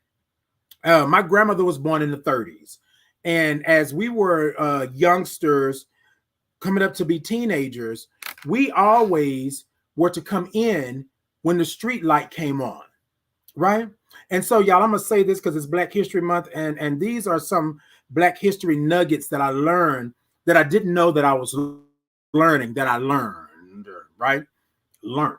My grandmother was born in the 30s. And as we were youngsters coming up to be teenagers, we always were to come in when the street light came on, right? And so, y'all, I'm going to say this because it's Black History Month, and these are some Black history nuggets that I learned that I didn't know that I was learning, that I learned, right? Learned.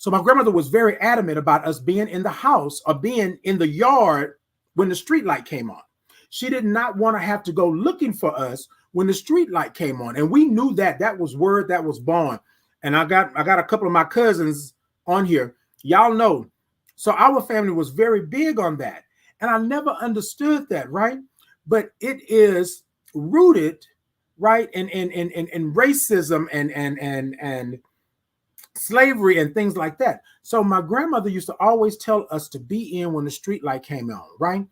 So my grandmother was very adamant about us being in the house or being in the yard when the street light came on. She did not want to have to go looking for us when the street light came on. And we knew that. That was word that was born. And I got a couple of my cousins on here. Y'all know. So our family was very big on that. And I never understood that, right? But it is rooted, right, in racism and slavery and things like that. So my grandmother used to always tell us to be in when the street light came on, right?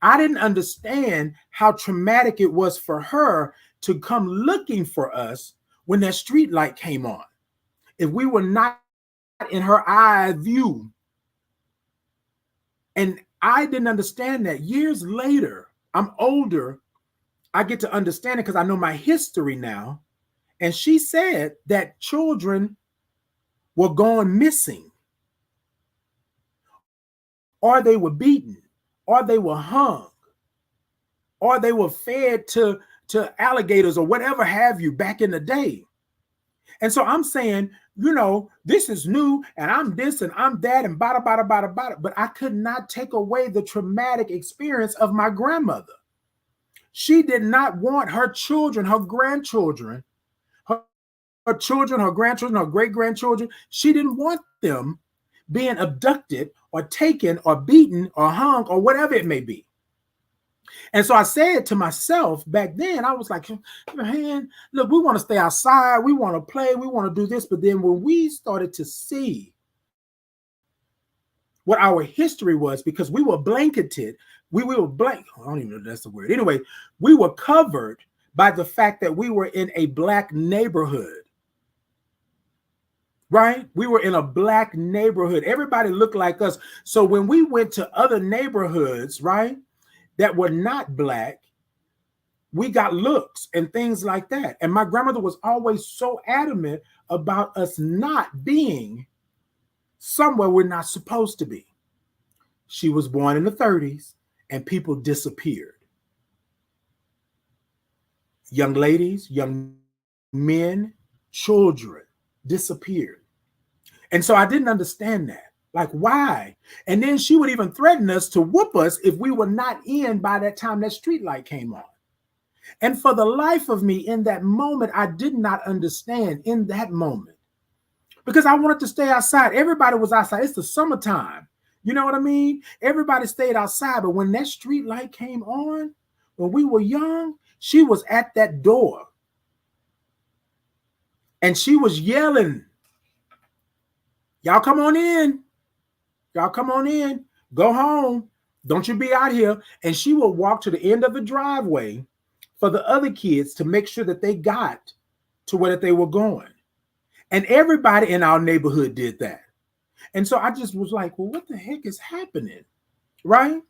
I didn't understand how traumatic it was for her to come looking for us when that street light came on. If we were not in her eye view. And I didn't understand that. Years later, I'm older, I get to understand it because I know my history now. And she said that children were gone missing, or they were beaten, or they were hung, or they were fed to alligators or whatever have you back in the day. And so I'm saying, this is new and I'm this and I'm that and bada, bada, bada, bada. But I could not take away the traumatic experience of my grandmother. She did not want her children, her grandchildren, her children, her grandchildren, her great-grandchildren, she didn't want them being abducted or taken or beaten or hung or whatever it may be. And so I said to myself back then, I was like, man, look, we want to stay outside. We want to play. We want to do this. But then when we started to see what our history was, because we were blanketed, we were I don't even know if that's the word. Anyway, we were covered by the fact that we were in a Black neighborhood. Right? We were in a Black neighborhood. Everybody looked like us. So when we went to other neighborhoods, right, that were not Black, we got looks and things like that. And my grandmother was always so adamant about us not being somewhere we're not supposed to be. She was born in the 30s and people disappeared. Young ladies, young men, children disappeared. And so I didn't understand that. Like, why? And then she would even threaten us to whoop us if we were not in by that time that street light came on. And for the life of me, in that moment, I did not understand in that moment, because I wanted to stay outside. Everybody was outside. It's the summertime. You know what I mean? Everybody stayed outside. But when that street light came on, when we were young, she was at that door. And she was yelling, y'all come on in. Y'all come on in. Go home. Don't you be out here. And she would walk to the end of the driveway for the other kids to make sure that they got to where they were going. And everybody in our neighborhood did that. And so I just was like, well, what the heck is happening? Right?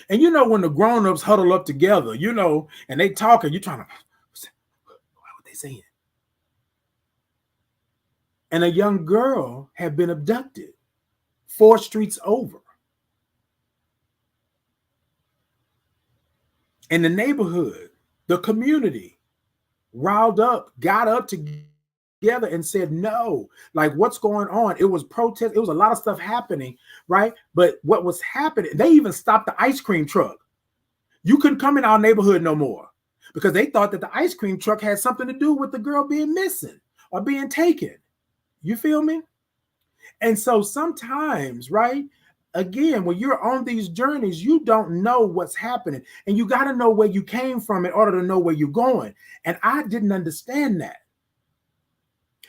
And when the grown-ups huddle up together, and they talk, and you're trying to, what they saying? And a young girl had been abducted 4 streets over. And the neighborhood, the community, riled up, got up together and said, no, like, what's going on? It was protest. It was a lot of stuff happening, right? But what was happening, they even stopped the ice cream truck. You couldn't come in our neighborhood no more because they thought that the ice cream truck had something to do with the girl being missing or being taken. You feel me? And so sometimes, right, again, when you're on these journeys, you don't know what's happening, and you got to know where you came from in order to know where you're going. And I didn't understand that.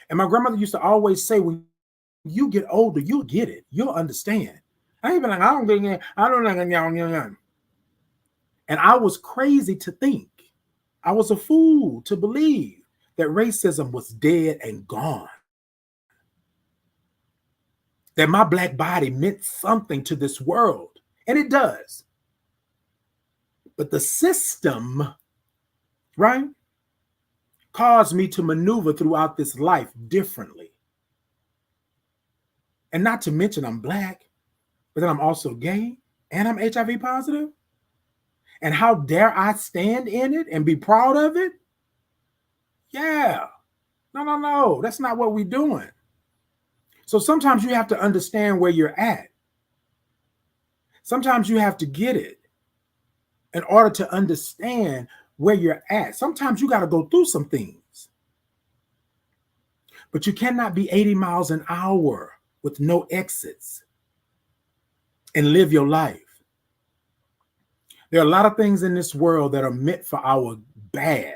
And my grandmother used to always say, when you get older, you'll get it. You'll understand. I ain't been like, I don't get it. I don't know. And I was crazy to think. I was a fool to believe that racism was dead and gone. That my Black body meant something to this world. And it does. But the system, right, caused me to maneuver throughout this life differently. And not to mention I'm Black, but then I'm also gay and I'm HIV positive. And how dare I stand in it and be proud of it? Yeah. No. That's not what we're doing. So sometimes you have to understand where you're at. Sometimes you have to get it in order to understand where you're at. Sometimes you got to go through some things. But you cannot be 80 miles an hour with no exits and live your life. There are a lot of things in this world that are meant for our bad.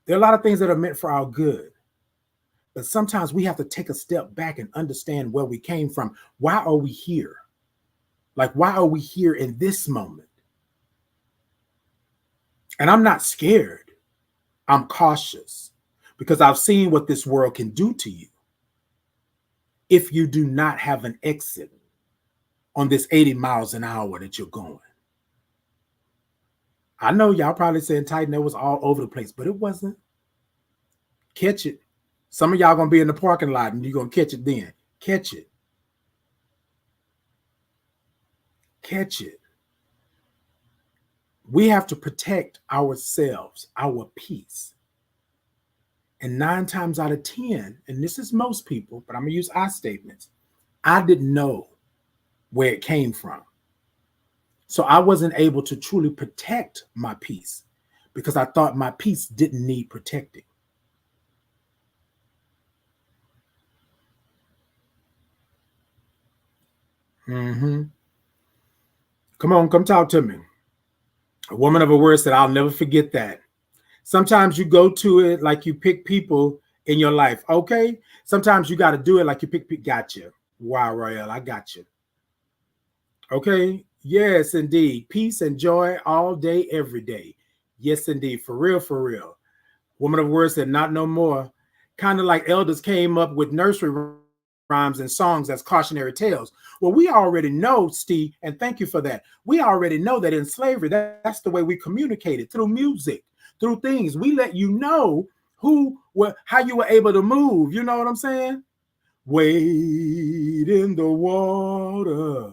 There are a lot of things that are meant for our good. But sometimes we have to take a step back and understand where we came from. Why are we here? Like, why are we here in this moment? And I'm not scared. I'm cautious because I've seen what this world can do to you if you do not have an exit on this 80 miles an hour that you're going. I know y'all probably saying Titan, that was all over the place, but it wasn't. Catch it. Some of y'all going to be in the parking lot and you're going to catch it then. Catch it. Catch it. We have to protect ourselves, our peace. And 9 times out of 10, and this is most people, but I'm going to use I statements, I didn't know where it came from. So I wasn't able to truly protect my peace because I thought my peace didn't need protecting. Come on, come talk to me. A woman of a word said, I'll never forget that. Sometimes you go to it like you pick people in your life. Okay. Sometimes you got to do it like you pick. Gotcha. Wow, Royale, I got you. Okay. Yes, indeed. Peace and joy all day, every day. Yes, indeed. For real, for real. Woman of words said, not no more. Kind of like elders came up with nursery rhymes and songs as cautionary tales. Well, we already know, Steve, and thank you for that. We already know that in slavery, that's the way we communicated, through music, through things. We let you know how you were able to move. You know what I'm saying? Wade in the water.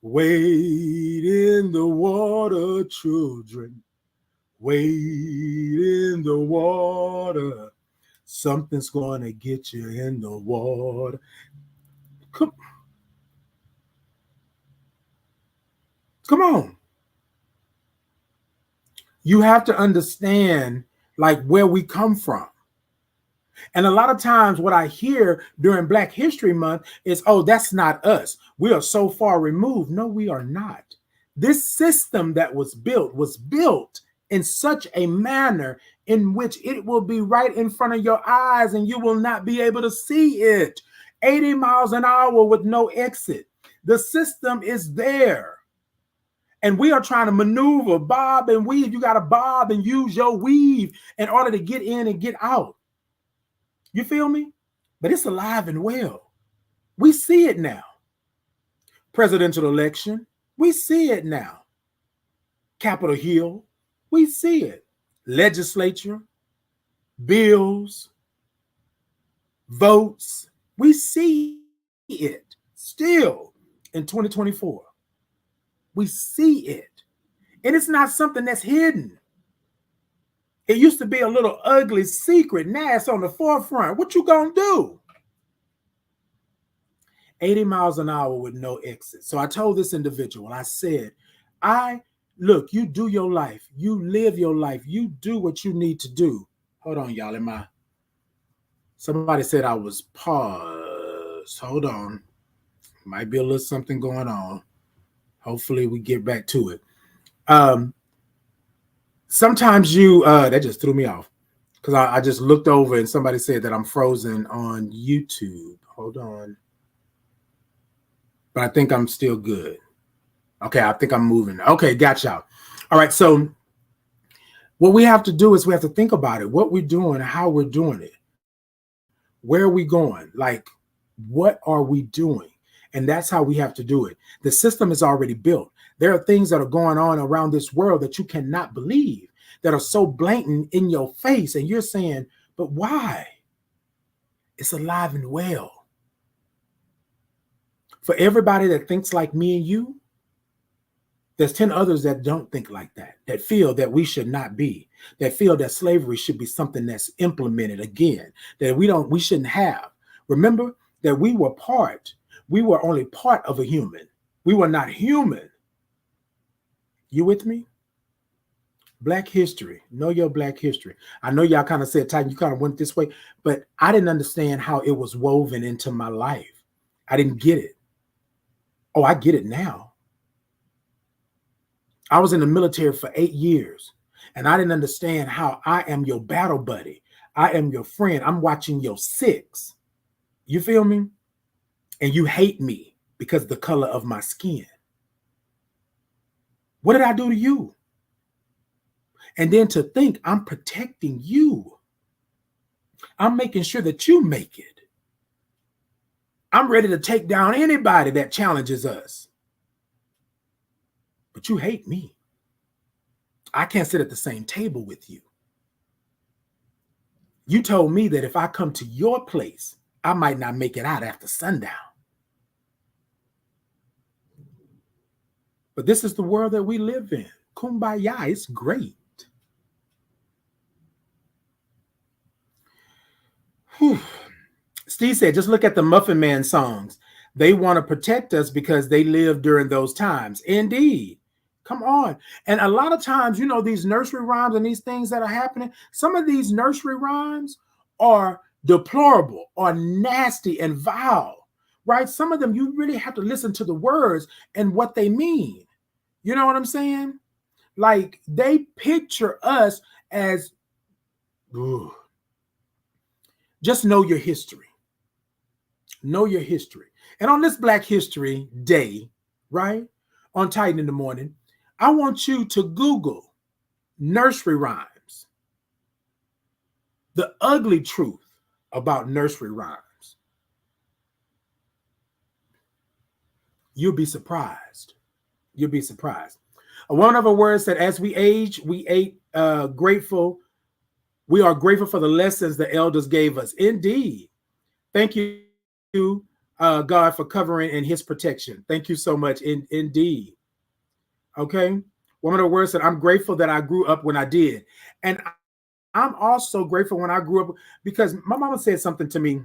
Wade in the water, children. Wade in the water. Something's going to get you in the water. Come on. You have to understand like where we come from. And a lot of times what I hear during Black History Month is, oh, that's not us. We are so far removed. No, we are not. This system that was built in such a manner in which it will be right in front of your eyes and you will not be able to see it. 80 miles an hour with no exit. The system is there. And we are trying to maneuver, bob and weave. You got to bob and use your weave in order to get in and get out. You feel me? But it's alive and well. We see it now. Presidential election, we see it now. Capitol Hill, we see it. Legislature, bills, votes, we see it still in 2024. We see it. And it's not something that's hidden. It used to be a little ugly secret. Now it's on the forefront. What you gonna do? 80 miles an hour with no exit. So I told this individual, I said, look, you do your life. You live your life. You do what you need to do. Hold on, y'all. Somebody said I was paused. Hold on. Might be a little something going on. Hopefully we get back to it. Sometimes that just threw me off because I just looked over and somebody said that I'm frozen on YouTube. Hold on. But I think I'm still good. Okay, I think I'm moving. Okay, got y'all. All right, so what we have to do is we have to think about it, what we're doing, how we're doing it. Where are we going? Like, what are we doing? And that's how we have to do it. The system is already built. There are things that are going on around this world that you cannot believe, that are so blatant in your face. And you're saying, but why? It's alive and well. For everybody that thinks like me and you, there's 10 others that don't think like that feel that we should not be, that feel that slavery should be something that's implemented again, that we shouldn't have. Remember that we were only part of a human. We were not human. You with me? Black history. Know your Black history. I know y'all kind of said, Titan, you kind of went this way, but I didn't understand how it was woven into my life. I didn't get it. Oh, I get it now. I was in the military for 8 years, and I didn't understand how I am your battle buddy. I am your friend. I'm watching your six. You feel me? And you hate me because of the color of my skin. What did I do to you? And then to think I'm protecting you. I'm making sure that you make it. I'm ready to take down anybody that challenges us. but you hate me. I can't sit at the same table with you. You told me that if I come to your place, I might not make it out after sundown. But this is the world that we live in. Kumbaya, it's great. Whew. Steve said, just look at the Muffin Man songs. They want to protect us because they lived during those times. Indeed. Come on. And a lot of times, you know, these nursery rhymes and these things that are happening, some of these nursery rhymes are deplorable or nasty and vile, right? Some of them, you really have to listen to the words and what they mean. You know what I'm saying? Like, they picture us as, ugh. Just know your history. Know your history. And on this Black History Day, right, on Titan in the Morning, I want you to Google nursery rhymes. The ugly truth about nursery rhymes. You'll be surprised. You'll be surprised. One of the words said, as we age, we grateful. We are grateful for the lessons the elders gave us. Indeed. Thank you, God, for covering and his protection. Thank you so much. Indeed. Okay. One of the words said, I'm grateful that I grew up when I did. And I'm also grateful when I grew up, because my mama said something to me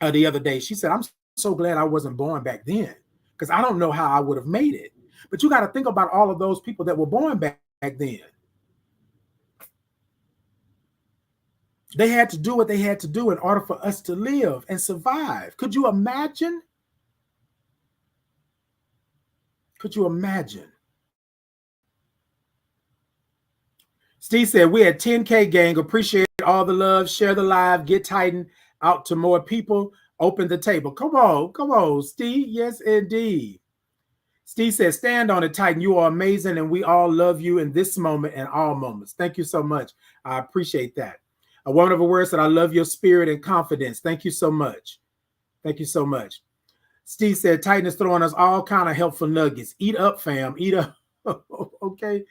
the other day. She said, I'm so glad I wasn't born back then, because I don't know how I would have made it. But you got to think about all of those people that were born back then. They had to do what they had to do in order for us to live and survive. Could you imagine? Could you imagine? Steve said, we at 10K gang. Appreciate all the love. Share the live. Get Titan out to more people. Open the table. Come on, Steve. Yes, indeed. Steve said, stand on it, Titan. You are amazing, and we all love you in this moment and all moments. Thank you so much. I appreciate that. A woman of a word said, I love your spirit and confidence. Thank you so much. Thank you so much. Steve said, Titan is throwing us all kind of helpful nuggets. Eat up, fam. Eat up. Okay.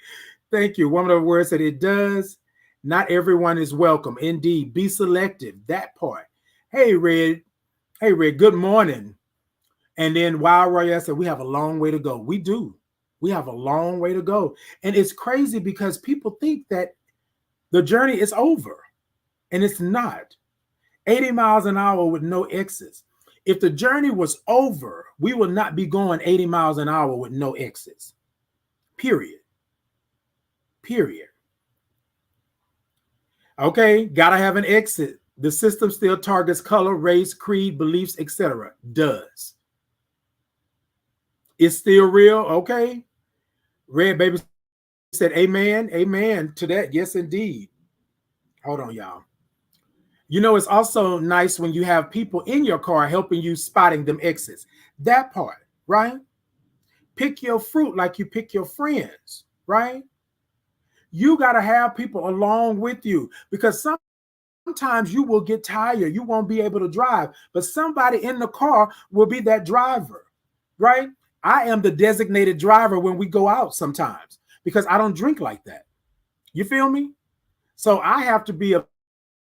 Thank you. Woman of a word said, it does. Not everyone is welcome. Indeed. Be selective. That part. Hey, Red. Hey, Red. Good morning. And then Wild Royale said, we have a long way to go. We do. We have a long way to go. And it's crazy because people think that the journey is over. And it's not. 80 miles an hour with no exits. If the journey was over, we would not be going 80 miles an hour with no exits. Period. Period. Okay, gotta have an exit. The system still targets color, race, creed, beliefs, etc. Does. It's still real. Okay. Red Baby said, amen. Amen to that. Yes, indeed. Hold on, y'all. You know, it's also nice when you have people in your car helping you spotting them exits. That part, right? Pick your fruit like you pick your friends, right? You got to have people along with you, because sometimes you will get tired. You won't be able to drive, but somebody in the car will be that driver, right? I am the designated driver when we go out sometimes because I don't drink like that. You feel me? So I have to be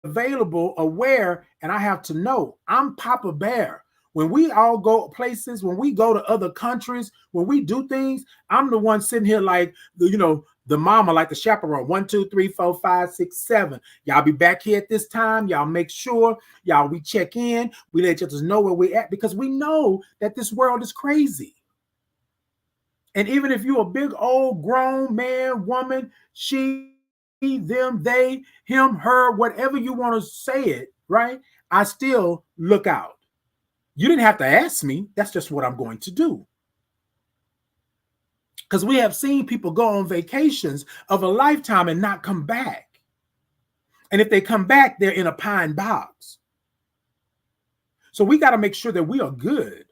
available, aware, and I have to know I'm Papa Bear. When we all go places, when we go to other countries, when we do things, I'm the one sitting here like, you know, the mama, like the chaperone. 1, 2, 3, 4, 5, 6, 7. Y'all be back here at this time. Y'all make sure, y'all, we check in. We let you just know where we're at, because we know that this world is crazy. And even if you're a big old grown man, woman, she, them, they, him, her, whatever you want to say it, right? I still look out. You didn't have to ask me. That's just what I'm going to do. Because we have seen people go on vacations of a lifetime and not come back. And if they come back, they're in a pine box. So we got to make sure that we are good.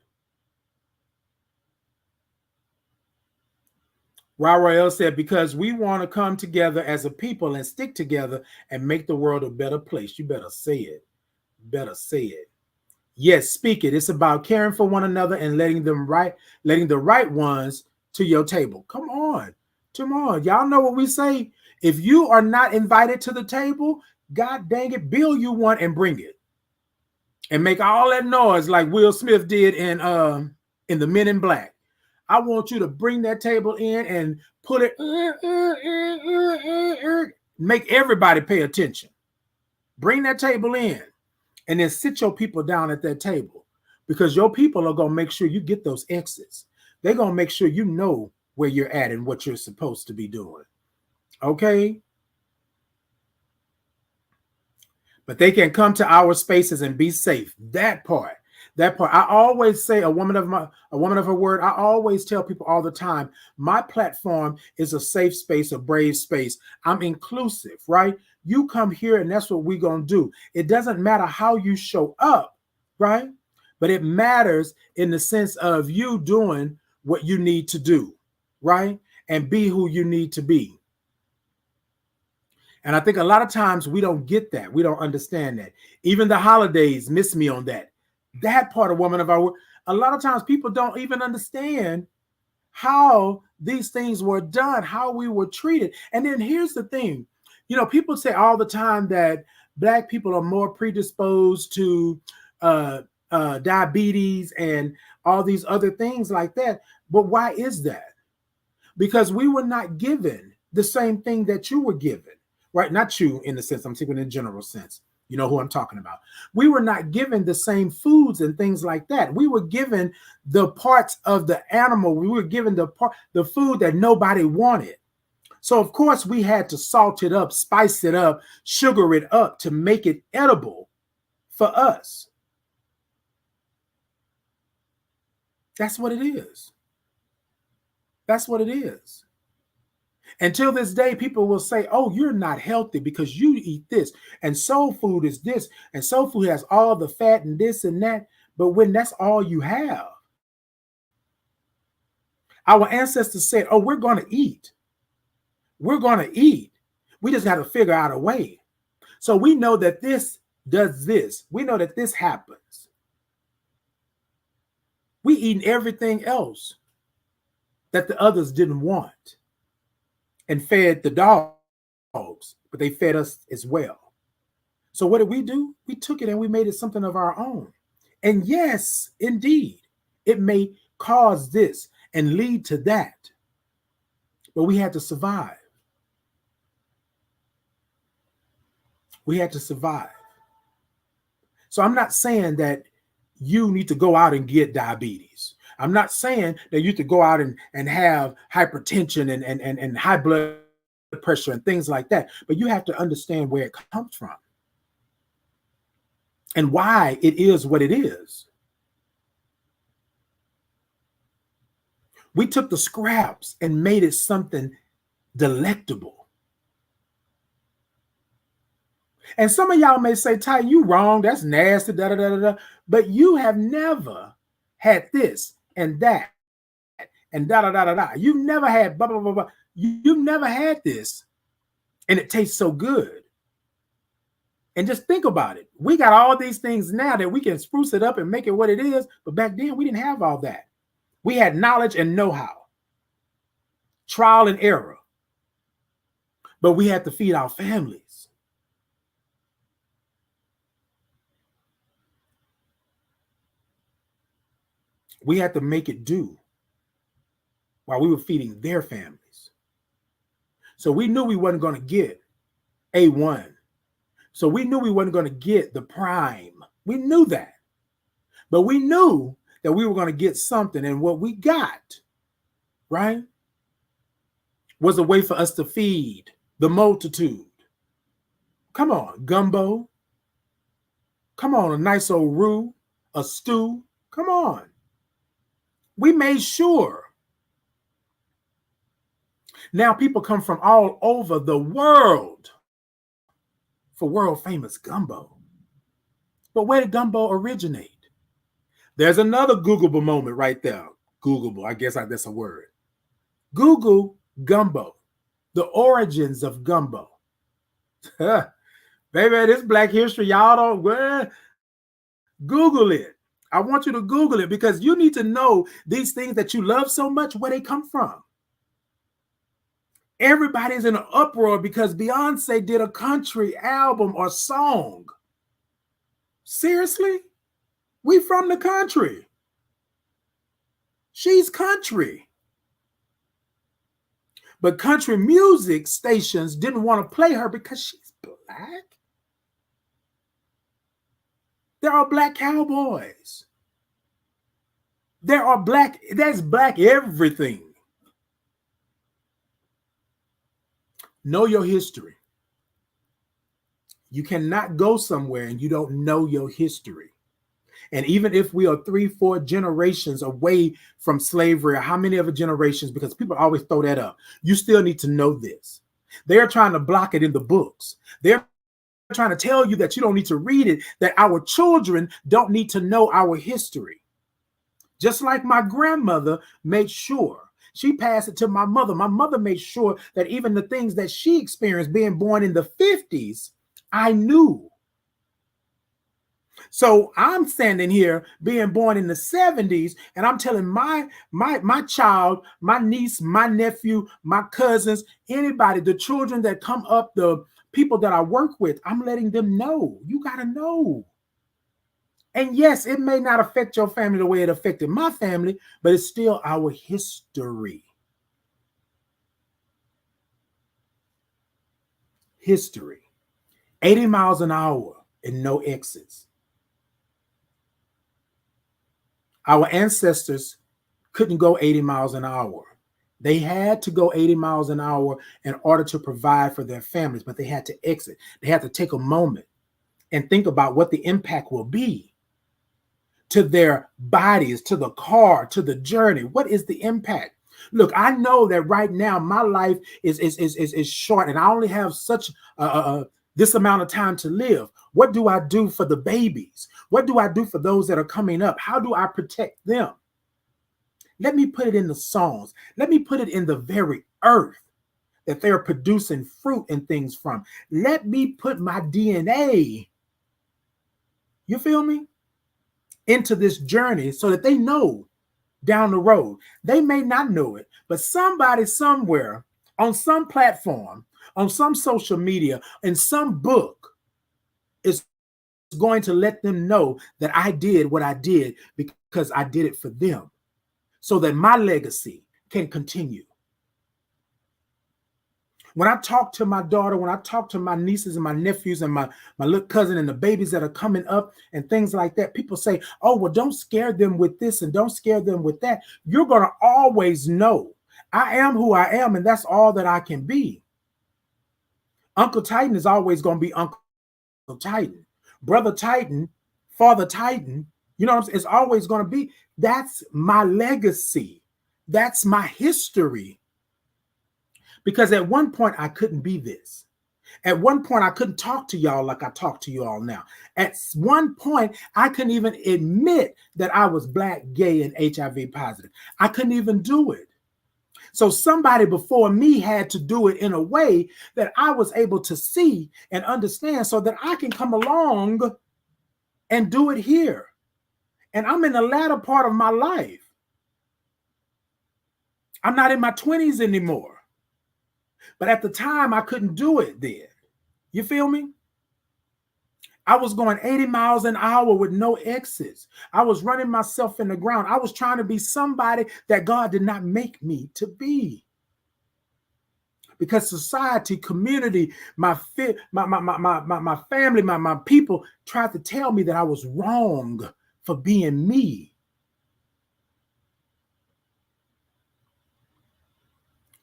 Royale said, because we want to come together as a people and stick together and make the world a better place. You better say it. Better say it. Yes, speak it. It's about caring for one another and letting the right ones to your table. Come on. Come on. Y'all know what we say. If you are not invited to the table, God dang it, bill you one and bring it. And make all that noise like Will Smith did in the Men in Black. I want you to bring that table in and put it, make everybody pay attention. Bring that table in and then sit your people down at that table, because your people are going to make sure you get those exits. They're going to make sure you know where you're at and what you're supposed to be doing. Okay? But they can come to our spaces and be safe. That part. I always say, a woman of her word. I always tell people all the time, my platform is a safe space, a brave space. I'm inclusive, right? You come here and that's what we're going to do. It doesn't matter how you show up, right? But it matters in the sense of you doing what you need to do, right? And be who you need to be. And I think a lot of times we don't get that. We don't understand that. Even the holidays miss me on that. That part of woman of our word. A lot of times people don't even understand how these things were done, how we were treated. And then here's the thing. You know, people say all the time that Black people are more predisposed to diabetes and all these other things like that. But why is that? Because we were not given the same thing that you were given, right? Not you in the sense, I'm speaking in a general sense. You know who I'm talking about. We were not given the same foods and things like that. We were given the parts of the animal. We were given the food that nobody wanted. So of course we had to salt it up, spice it up, sugar it up to make it edible for us. That's what it is. That's what it is. Until this day, people will say, oh, you're not healthy because you eat this. And soul food is this. And soul food has all the fat and this and that. But when that's all you have, our ancestors said, oh, we're going to eat. We're going to eat. We just got to figure out a way. So we know that this does this. We know that this happens. We eat everything else that the others didn't want. And fed the dogs, but they fed us as well. So what did we do? We took it and we made it something of our own. And yes, indeed, it may cause this and lead to that. But we had to survive. We had to survive. So I'm not saying that you need to go out and get diabetes. I'm not saying that you have to go out and have hypertension and high blood pressure and things like that. But you have to understand where it comes from and why it is what it is. We took the scraps and made it something delectable. And some of y'all may say, Ty, you wrong. That's nasty, da da da da. But you have never had this and that, and da da da da da. You've never had blah blah blah blah. You've never had this, and it tastes so good. And just think about it. We got all these things now that we can spruce it up and make it what it is. But back then, we didn't have all that. We had knowledge and know-how, trial and error. But we had to feed our families. We had to make it do while we were feeding their families. So we knew we wasn't going to get A1. So we knew we wasn't going to get the prime. We knew that. But we knew that we were going to get something. And what we got, right, was a way for us to feed the multitude. Come on, gumbo. Come on, a nice old roux, a stew. Come on. We made sure. Now people come from all over the world for world famous gumbo. But where did gumbo originate? There's another Googleable moment right there. Googleable, I guess that's a word. Google gumbo, the origins of gumbo. Baby, this Black history, y'all don't, well, Google it. I want you to Google it because you need to know these things that you love so much, where they come from. Everybody's in an uproar because Beyonce did a country album or song. Seriously? We from the country. She's country. But country music stations didn't want to play her because she's black. There are black cowboys. There's black everything. Know your history. You cannot go somewhere and you don't know your history. And even if we are 3-4 generations away from slavery, or how many other generations, because people always throw that up, you still need to know this. They're trying to block it in the books. They're trying to tell you that you don't need to read it, that our children don't need to know our history. Just like my grandmother made sure. She passed it to my mother. My mother made sure that even the things that she experienced being born in the 50s, I knew. So I'm standing here being born in the 70s, and I'm telling my child, my niece, my nephew, my cousins, anybody, the children that come up, the people that I work with, I'm letting them know. You got to know. And yes, it may not affect your family the way it affected my family, but it's still our history. History. 80 miles an hour and no exits. Our ancestors couldn't go 80 miles an hour. They had to go 80 miles an hour in order to provide for their families, but they had to exit. They had to take a moment and think about what the impact will be to their bodies, to the car, to the journey. What is the impact? Look, I know that right now my life is short, and I only have such this amount of time to live. What do I do for the babies? What do I do for those that are coming up? How do I protect them? Let me put it in the songs. Let me put it in the very earth that they're producing fruit and things from. Let me put my DNA, you feel me, into this journey so that they know down the road. They may not know it, but somebody somewhere on some platform, on some social media, in some book is going to let them know that I did what I did because I did it for them, so that my legacy can continue. When I talk to my daughter, when I talk to my nieces and my nephews and my little cousin and the babies that are coming up and things like that, people say, oh, well, don't scare them with this and don't scare them with that. You're going to always know I am who I am, and that's all that I can be. Uncle Titan is always going to be Uncle Titan. Brother Titan, Father Titan, you know what I'm saying? It's always going to be. That's my legacy. That's my history. Because at one point, I couldn't be this. At one point, I couldn't talk to y'all like I talk to you all now. At one point, I couldn't even admit that I was Black, gay, and HIV positive. I couldn't even do it. So somebody before me had to do it in a way that I was able to see and understand so that I can come along and do it here. And I'm in the latter part of my life. I'm not in my 20s anymore. But at the time, I couldn't do it then. You feel me? I was going 80 miles an hour with no exits. I was running myself in the ground. I was trying to be somebody that God did not make me to be. Because society, community, my family, my people tried to tell me that I was wrong for being me.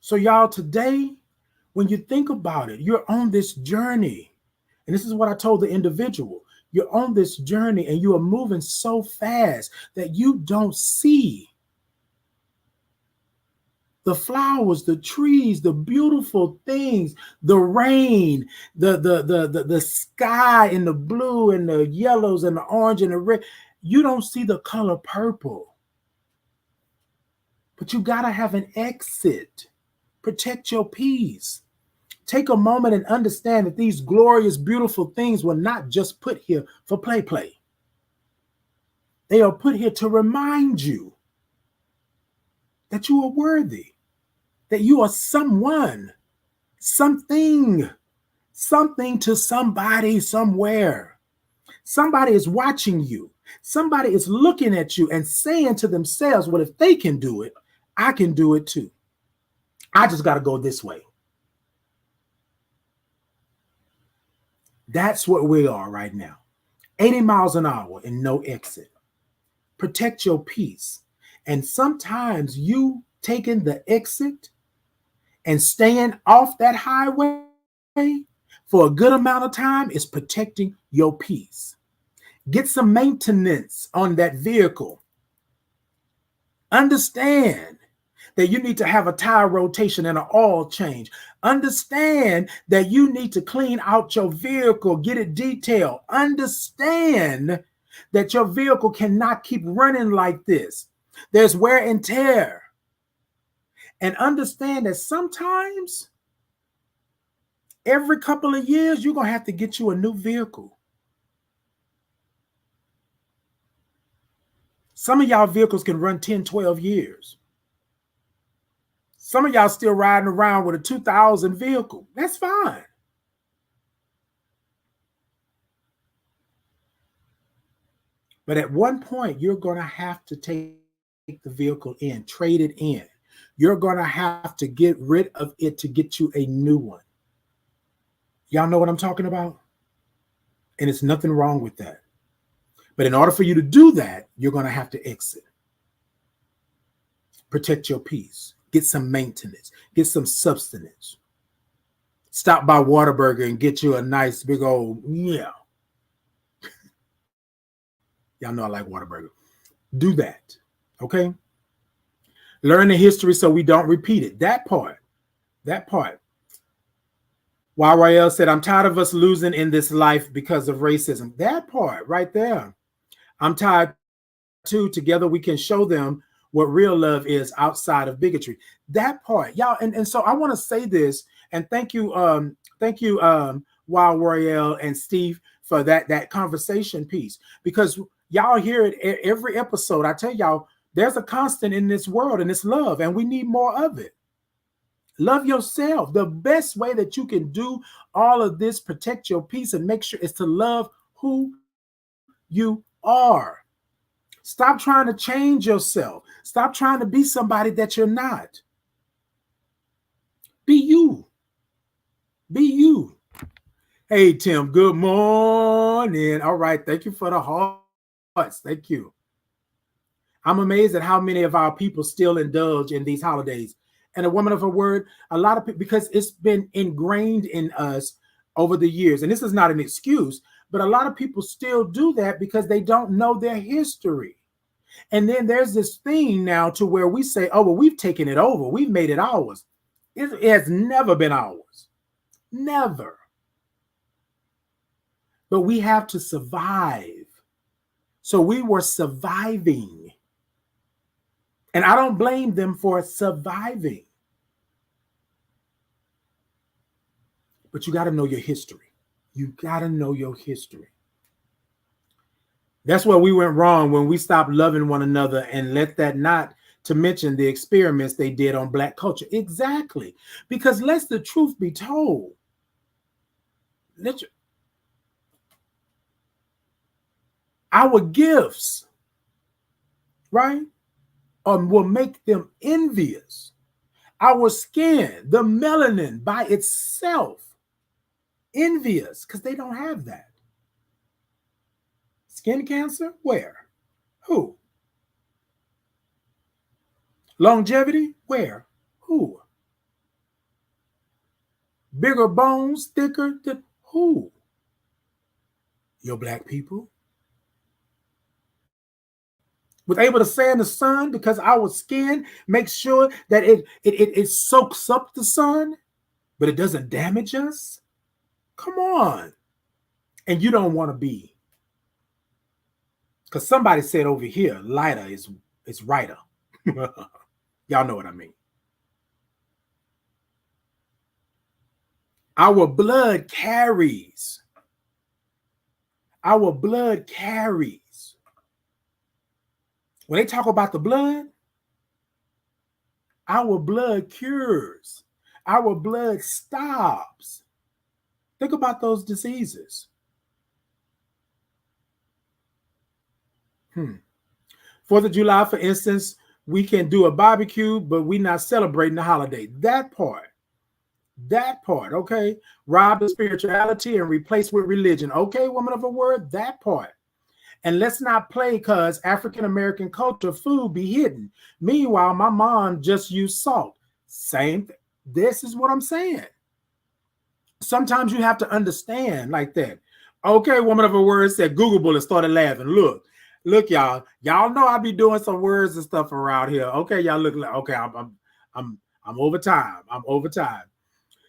So y'all, today, when you think about it, you're on this journey. And this is what I told the individual. You're on this journey and you are moving so fast that you don't see the flowers, the trees, the beautiful things, the rain, the sky in the blue and the yellows and the orange and the red. You don't see the color purple. But you got to have an exit. Protect your peace. Take a moment and understand that these glorious, beautiful things were not just put here for play. They are put here to remind you that you are worthy, that you are someone, something, something to somebody somewhere. Somebody is watching you. Somebody is looking at you and saying to themselves, well, if they can do it, I can do it too. I just got to go this way. That's what we are right now. 80 miles an hour and no exit. Protect your peace. And sometimes you taking the exit and staying off that highway for a good amount of time is protecting your peace. Get some maintenance on that vehicle. Understand that you need to have a tire rotation and an oil change. Understand that you need to clean out your vehicle, get it detailed. Understand that your vehicle cannot keep running like this. There's wear and tear. And understand that sometimes, every couple of years, you're going to have to get you a new vehicle. Some of y'all vehicles can run 10, 12 years. Some of y'all still riding around with a 2000 vehicle. That's fine. But at one point, you're going to have to take the vehicle in, trade it in. You're going to have to get rid of it to get you a new one. Y'all know what I'm talking about? And it's nothing wrong with that. But in order for you to do that, you're going to have to exit. Protect your peace. Get some maintenance. Get some substance. Stop by Whataburger and get you a nice big old, yeah. Y'all know I like Whataburger. Do that, okay? Learn the history so we don't repeat it. That part. YYL said, I'm tired of us losing in this life because of racism. That part right there. I'm tired too. Together we can show them what real love is outside of bigotry. That part, y'all. And so I want to say this, and thank you, Wild Royale and Steve for that conversation piece, because y'all hear it every episode. I tell y'all, there's a constant in this world, and it's love, and we need more of it. Love yourself. The best way that you can do all of this, protect your peace and make sure, is to love who you are. Stop trying to change yourself. Stop trying to be somebody that you're not. Be you. Be you. Hey, Tim, good morning. All right. Thank you for the hearts. Thank you. I'm amazed at how many of our people still indulge in these holidays. And a woman of her word, a lot of people, because it's been ingrained in us over the years. And this is not an excuse, but a lot of people still do that because they don't know their history. And then there's this thing now to where we say, oh, well, we've taken it over. We've made it ours. It has never been ours. Never. But we have to survive. So we were surviving. And I don't blame them for surviving. But you got to know your history. You got to know your history. That's where we went wrong, when we stopped loving one another and let that, not to mention the experiments they did on Black culture. Exactly. Because let the truth be told. Our gifts, right, will make them envious. Our skin, the melanin by itself, envious, because they don't have that. Skin cancer? Where? Who? Longevity? Where? Who? Bigger bones, thicker? Who? Your Black people? Was able to stay in the sun because our skin makes sure that it soaks up the sun, but it doesn't damage us? Come on. And you don't want to be. Because somebody said over here, lighter is righter. Y'all know what I mean. Our blood carries. Our blood carries. When they talk about the blood, our blood cures. Our blood stops. Think about those diseases. 4th of July, for instance, we can do a barbecue, but we're not celebrating the holiday. That part, okay? Rob the spirituality and replace with religion. Okay, woman of a word, that part. And let's not play because African American culture, food be hidden. Meanwhile, my mom just used salt. Same thing. This is what I'm saying. Sometimes you have to understand like that. Okay, woman of a word said Google Bullet started laughing. Look, y'all. Y'all know I be doing some words and stuff around here. Okay, y'all look like okay. I'm over time. I'm over time.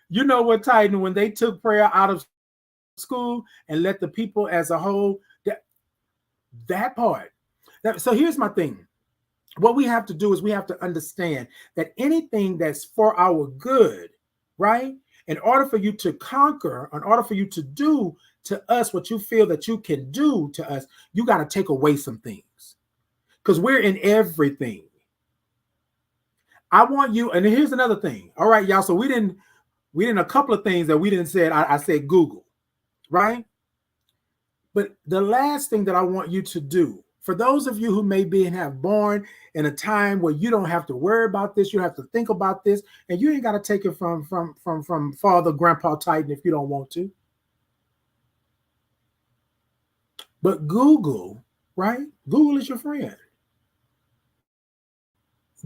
You know what, Titan? When they took prayer out of school and let the people as a whole, that part. So here's my thing. What we have to do is we have to understand that anything that's for our good, right? In order for you to conquer, in order for you to do to us what you feel that you can do to us, you got to take away some things because we're in everything. I want you, and here's another thing. All right, y'all. So we didn't a couple of things that we didn't say. I said Google, right? But the last thing that I want you to do, for those of you who may be and have born in a time where you don't have to worry about this, you have to think about this, and you ain't got to take it from Father Grandpa Titan if you don't want to. But Google, right? Google is your friend.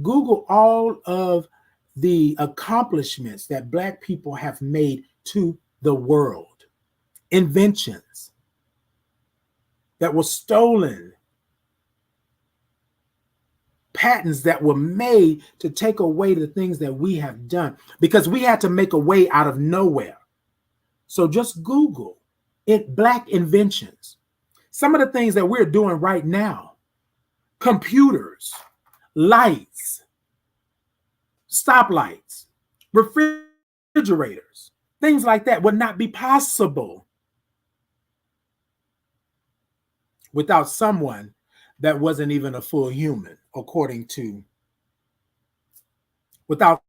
Google all of the accomplishments that Black people have made to the world, inventions that were stolen, patents that were made to take away the things that we have done because we had to make a way out of nowhere. So just Google it, Black inventions. Some of the things that we're doing right now, computers, lights, stoplights, refrigerators, things like that would not be possible without someone that wasn't even a full human, without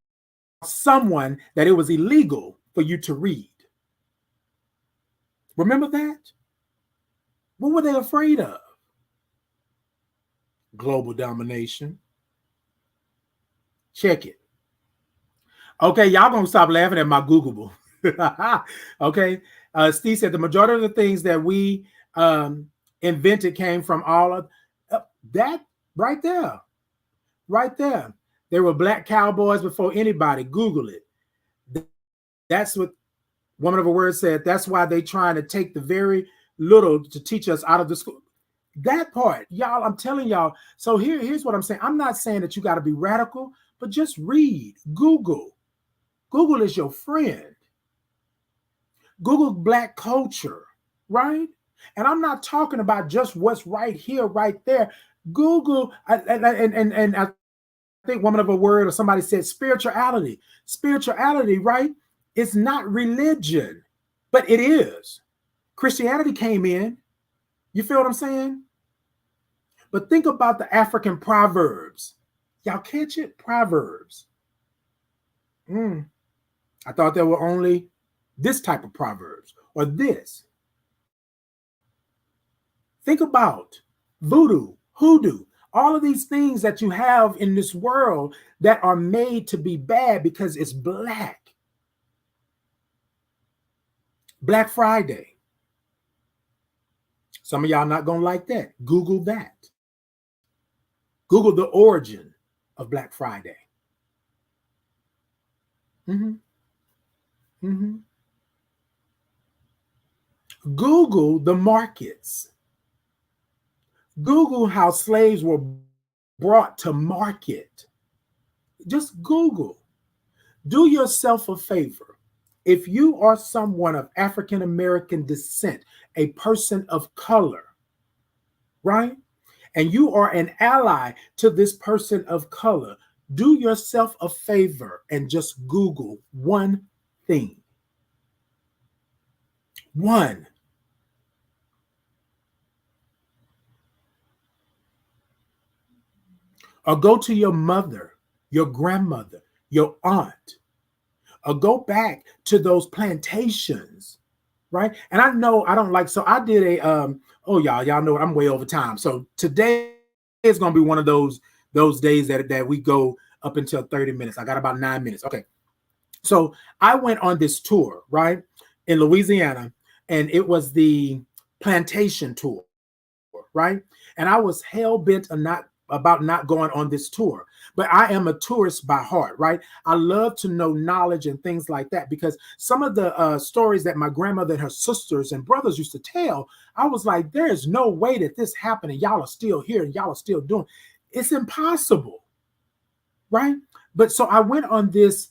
someone that it was illegal for you to read. Remember that? What were they afraid of? Global domination. Check it. Okay, y'all gonna stop laughing at my Googleable. Okay. Steve said the majority of the things that we invented came from all of that right there. Right there. There were Black cowboys before anybody. Google it. That's what Woman of a Word said. That's why they trying to take the very little to teach us out of the school. That part, y'all, I'm telling y'all. So here's what I'm saying. I'm not saying that you got to be radical, but just read. Google. Google is your friend. Google Black culture, right? And I'm not talking about just what's right here, right there. Google, and I think Woman of a Word or somebody said spirituality. Spirituality, right? It's not religion, but it is. Christianity came in. You feel what I'm saying? But think about the African proverbs. Y'all catch it? Proverbs. I thought there were only this type of proverbs or this. Think about voodoo, hoodoo, all of these things that you have in this world that are made to be bad because it's Black. Black Friday. Some of y'all not going to like that. Google that. Google the origin of Black Friday. Google the markets. Google how slaves were brought to market. Just Google. Do yourself a favor. If you are someone of African American descent, a person of color, right? And you are an ally to this person of color, do yourself a favor and just Google one thing. One. or go to your mother, your grandmother, your aunt, or go back to those plantations, right? And I know I don't like, so I did a oh y'all know what, I'm way over time. So today is gonna be one of those days that we go up until 30 minutes. I got about 9 minutes. Okay. So I went on this tour, right, in Louisiana, and it was the plantation tour, right? And I was hell bent on not going on this tour. But I am a tourist by heart, right? I love to know knowledge and things like that, because some of the stories that my grandmother and her sisters and brothers used to tell, I was like, there is no way that this happened and y'all are still here and y'all are still doing. It's impossible, right? But so I went on this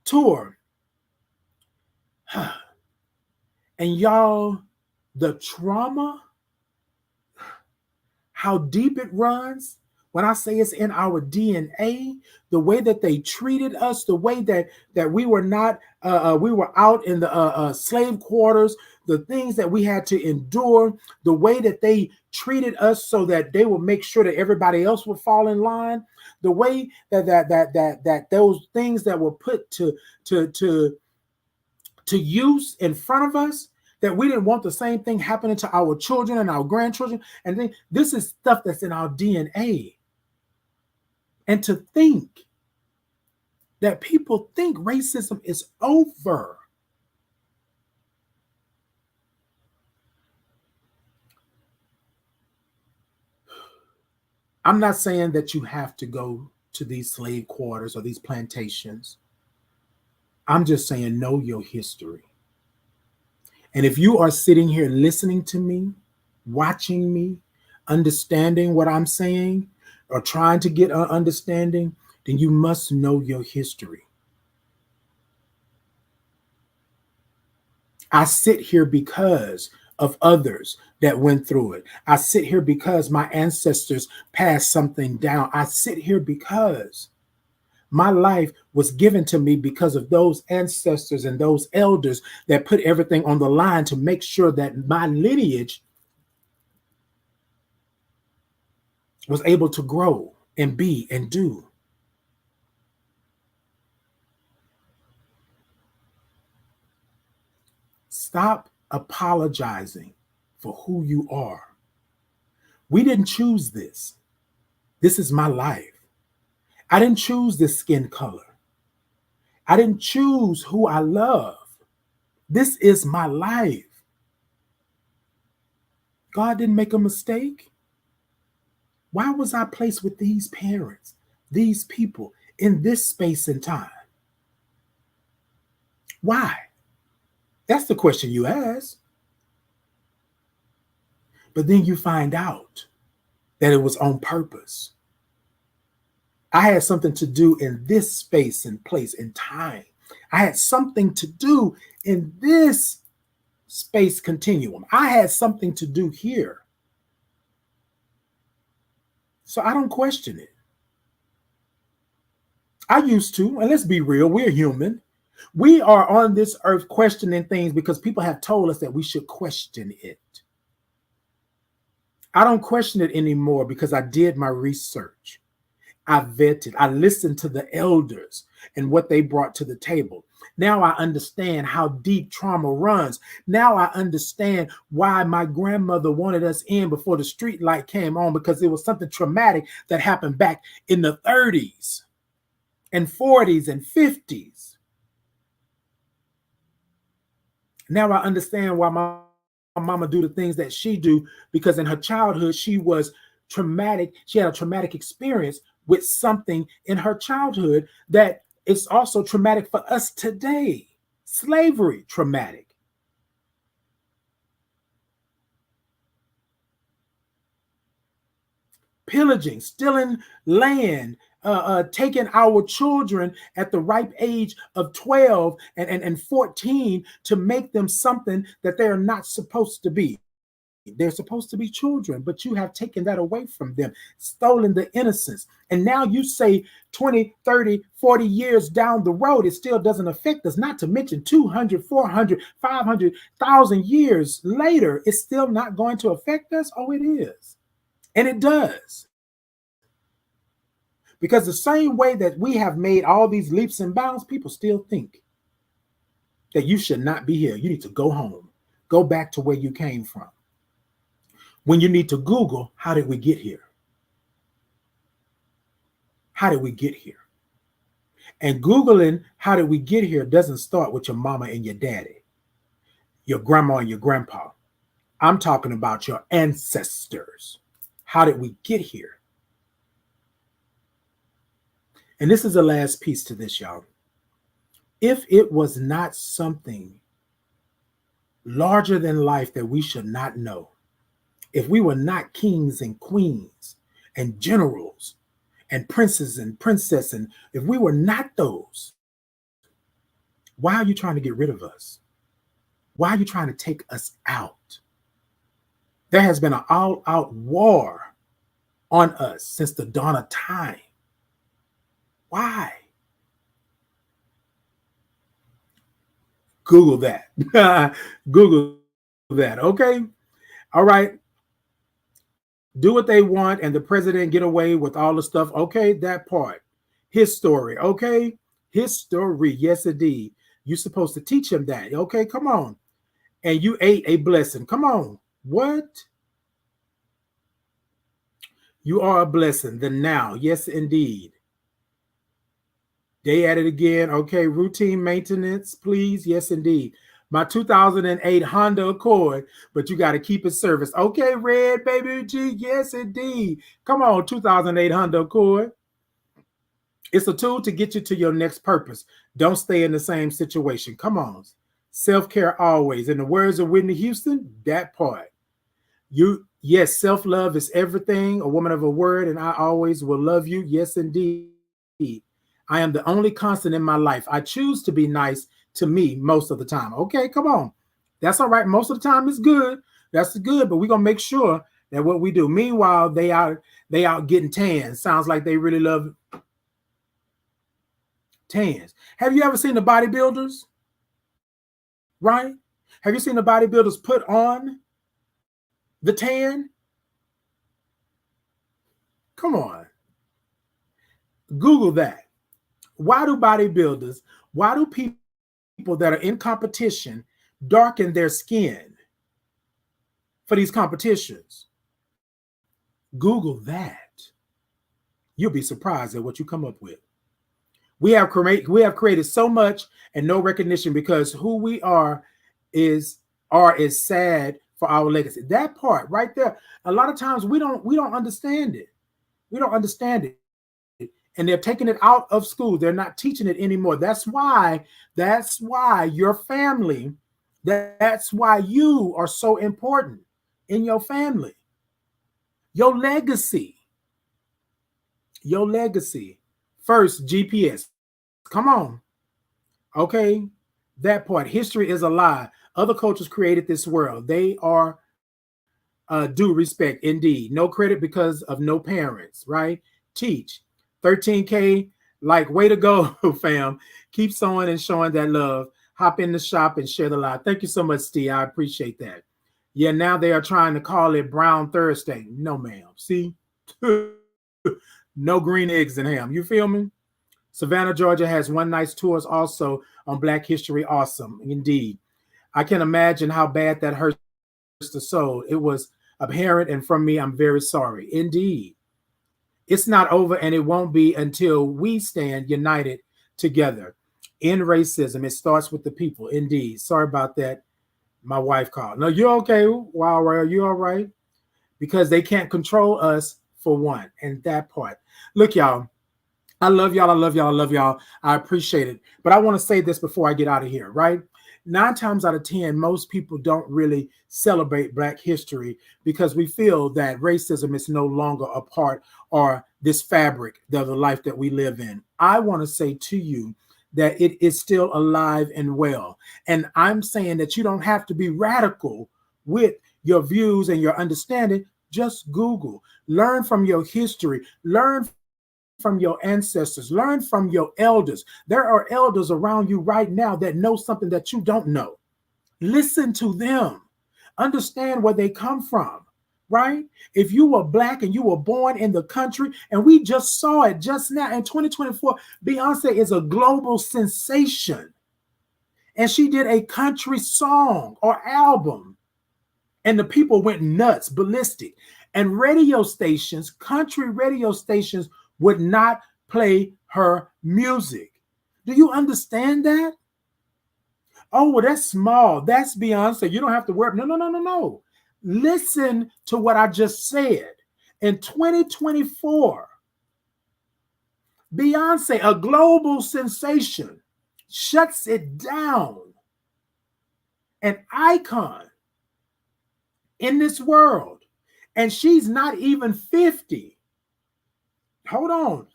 tour, and y'all, the trauma, how deep it runs. When I say it's in our DNA, the way that they treated us, the way that we were not, we were out in the slave quarters, the things that we had to endure, the way that they treated us so that they would make sure that everybody else would fall in line, the way that those things that were put to use in front of us, that we didn't want the same thing happening to our children and our grandchildren. And then this is stuff that's in our DNA. And to think that people think racism is over. I'm not saying that you have to go to these slave quarters or these plantations. I'm just saying, know your history. And if you are sitting here listening to me, watching me, understanding what I'm saying, or trying to get an understanding, then you must know your history. I sit here because of others that went through it. I sit here because my ancestors passed something down. I sit here because my life was given to me because of those ancestors and those elders that put everything on the line to make sure that my lineage was able to grow and be and do. Stop apologizing for who you are. We didn't choose this. This is my life. I didn't choose this skin color. I didn't choose who I love. This is my life. God didn't make a mistake. Why was I placed with these parents, these people, in this space and time? Why? That's the question you ask. But then you find out that it was on purpose. I had something to do in this space and place and time. I had something to do in this space continuum. I had something to do here. So I don't question it. I used to, and let's be real, we're human. We are on this earth questioning things because people have told us that we should question it. I don't question it anymore because I did my research. I vetted, I listened to the elders and what they brought to the table. Now I understand how deep trauma runs. Now I understand why my grandmother wanted us in before the street light came on, because it was something traumatic that happened back in the 30s and 40s and 50s. Now I understand why my mama do the things that she do, because in her childhood she was traumatic. She had a traumatic experience with something in her childhood that is also traumatic for us today. Slavery, traumatic. Pillaging, stealing land, taking our children at the ripe age of 12 and 14 to make them something that they are not supposed to be. They're supposed to be children, but you have taken that away from them, stolen the innocence. And now you say 20, 30, 40 years down the road, it still doesn't affect us, not to mention 200, 400, 500,000 years later, it's still not going to affect us. Oh, it is. And it does. Because the same way that we have made all these leaps and bounds, people still think that you should not be here. You need to go home, go back to where you came from. When you need to Google, how did we get here? How did we get here? And Googling how did we get here doesn't start with your mama and your daddy, your grandma and your grandpa. I'm talking about your ancestors. How did we get here? And this is the last piece to this, y'all. If it was not something larger than life that we should not know, if we were not kings and queens and generals and princes and princesses, and if we were not those, why are you trying to get rid of us? Why are you trying to take us out? There has been an all-out war on us since the dawn of time. Why? Google that. Google that, okay? All right. Do what they want and the president get away with all the stuff. Okay, that part. His story, okay? His story, yes, indeed. You're supposed to teach him that. Okay, come on. And you ate a blessing. Come on. What? You are a blessing. The now. Yes, indeed. They at it again. Okay, routine maintenance, please. Yes, indeed. My 2008 Honda Accord, but you got to keep it serviced. Okay, Red Baby G. Yes, indeed. Come on, 2008 Honda Accord. It's a tool to get you to your next purpose. Don't stay in the same situation. Come on. Self-care always. In the words of Whitney Houston, that part. Yes, self-love is everything. A woman of a word, and I always will love you. Yes, indeed. I am the only constant in my life. I choose to be nice to me most of the time. Okay, come on. That's all right. Most of the time it's good. That's good, but we're going to make sure that what we do. Meanwhile, they out getting tans. Sounds like they really love tans. Have you ever seen the bodybuilders? Right? Have you seen the bodybuilders put on the tan? Come on. Google that. Why do people that are in competition darken their skin for these competitions? Google that. You'll be surprised at what you come up with. We have created so much and no recognition because who we are is sad for our legacy. That part right there. A lot of times we don't understand it. We don't understand it. And they're taking it out of school. They're not teaching it anymore. That's why your family, that's why you are so important in your family. Your legacy. First, GPS. Come on. Okay. That part. History is a lie. Other cultures created this world. They are due respect. Indeed. No credit because of no parents, right? Teach. 13K, like, way to go, fam. Keep sewing and showing that love. Hop in the shop and share the live. Thank you so much, Steve. I appreciate that. Yeah, now they are trying to call it Brown Thursday. No, ma'am. See? No green eggs and ham. You feel me? Savannah, Georgia has one nice tours also on Black History. Awesome. Indeed. I can imagine how bad that hurts the soul. It was apparent, and from me, I'm very sorry. Indeed. It's not over, and it won't be until we stand united together. In racism, it starts with the people. Indeed. Sorry about that. My wife called. No, you're okay. Wow, are you all right? Because they can't control us for one. And that part. Look, y'all. I love y'all. I love y'all. I love y'all. I appreciate it. But I want to say this before I get out of here, right? 9 times out of 10, most people don't really celebrate Black history because we feel that racism is no longer a part or this fabric of the life that we live in. I want to say to you that it is still alive and well. And I'm saying that you don't have to be radical with your views and your understanding. Just Google. Learn from your history. Learn from your ancestors. Learn from your elders. There are elders around you right now that know something that you don't know. Listen to them. Understand where they come from. right? If you were Black and you were born in the country, and we just saw it just now in 2024, Beyonce is a global sensation. And she did a country song or album, and the people went nuts, ballistic. And radio stations, country radio stations, would not play her music. Do you understand that? Oh, well, that's small. That's Beyonce. You don't have to worry. No, no, no, no, no. Listen to what I just said. In 2024, Beyonce, a global sensation, shuts it down. An icon in this world. And she's not even 50. Hold on.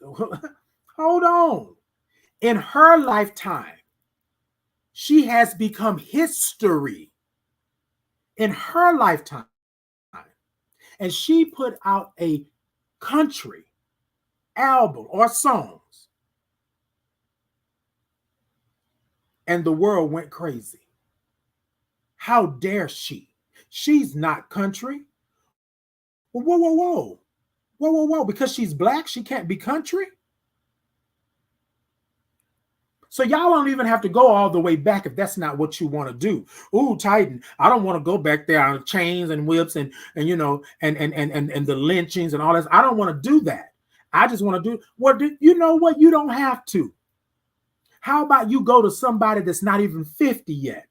Hold on. In her lifetime, she has become history. In her lifetime. And she put out a country album or songs. And the world went crazy. How dare she? She's not country. Whoa, whoa, whoa. Whoa, whoa, whoa. Because she's Black, she can't be country? So y'all don't even have to go all the way back if that's not what you want to do. Ooh, Titan, I don't want to go back there on chains and whips and you know and the lynchings and all this. I don't want to do that. I just want to do what you know what? You don't have to. How about you go to somebody that's not even 50 yet?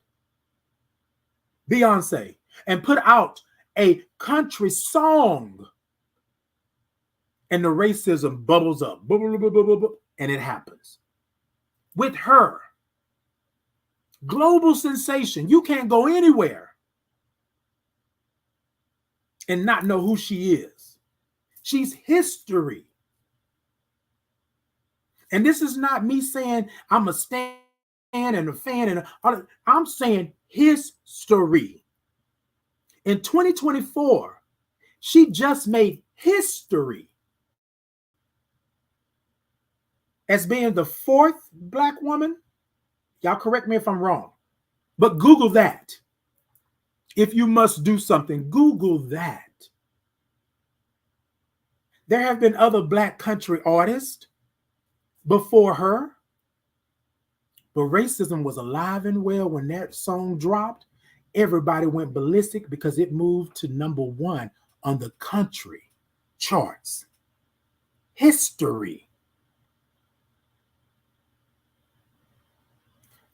Beyonce, and put out a country song, and the racism bubbles up, and it happens. With her, global sensation. You can't go anywhere and not know who she is. She's history. And this is not me saying I'm a stan and a fan, and I'm saying history. In 2024, she just made history as being the 4th Black woman. Y'all correct me if I'm wrong, but Google that. If you must do something, Google that. There have been other Black country artists before her, but racism was alive and well when that song dropped. Everybody went ballistic because it moved to #1 on the country charts. History.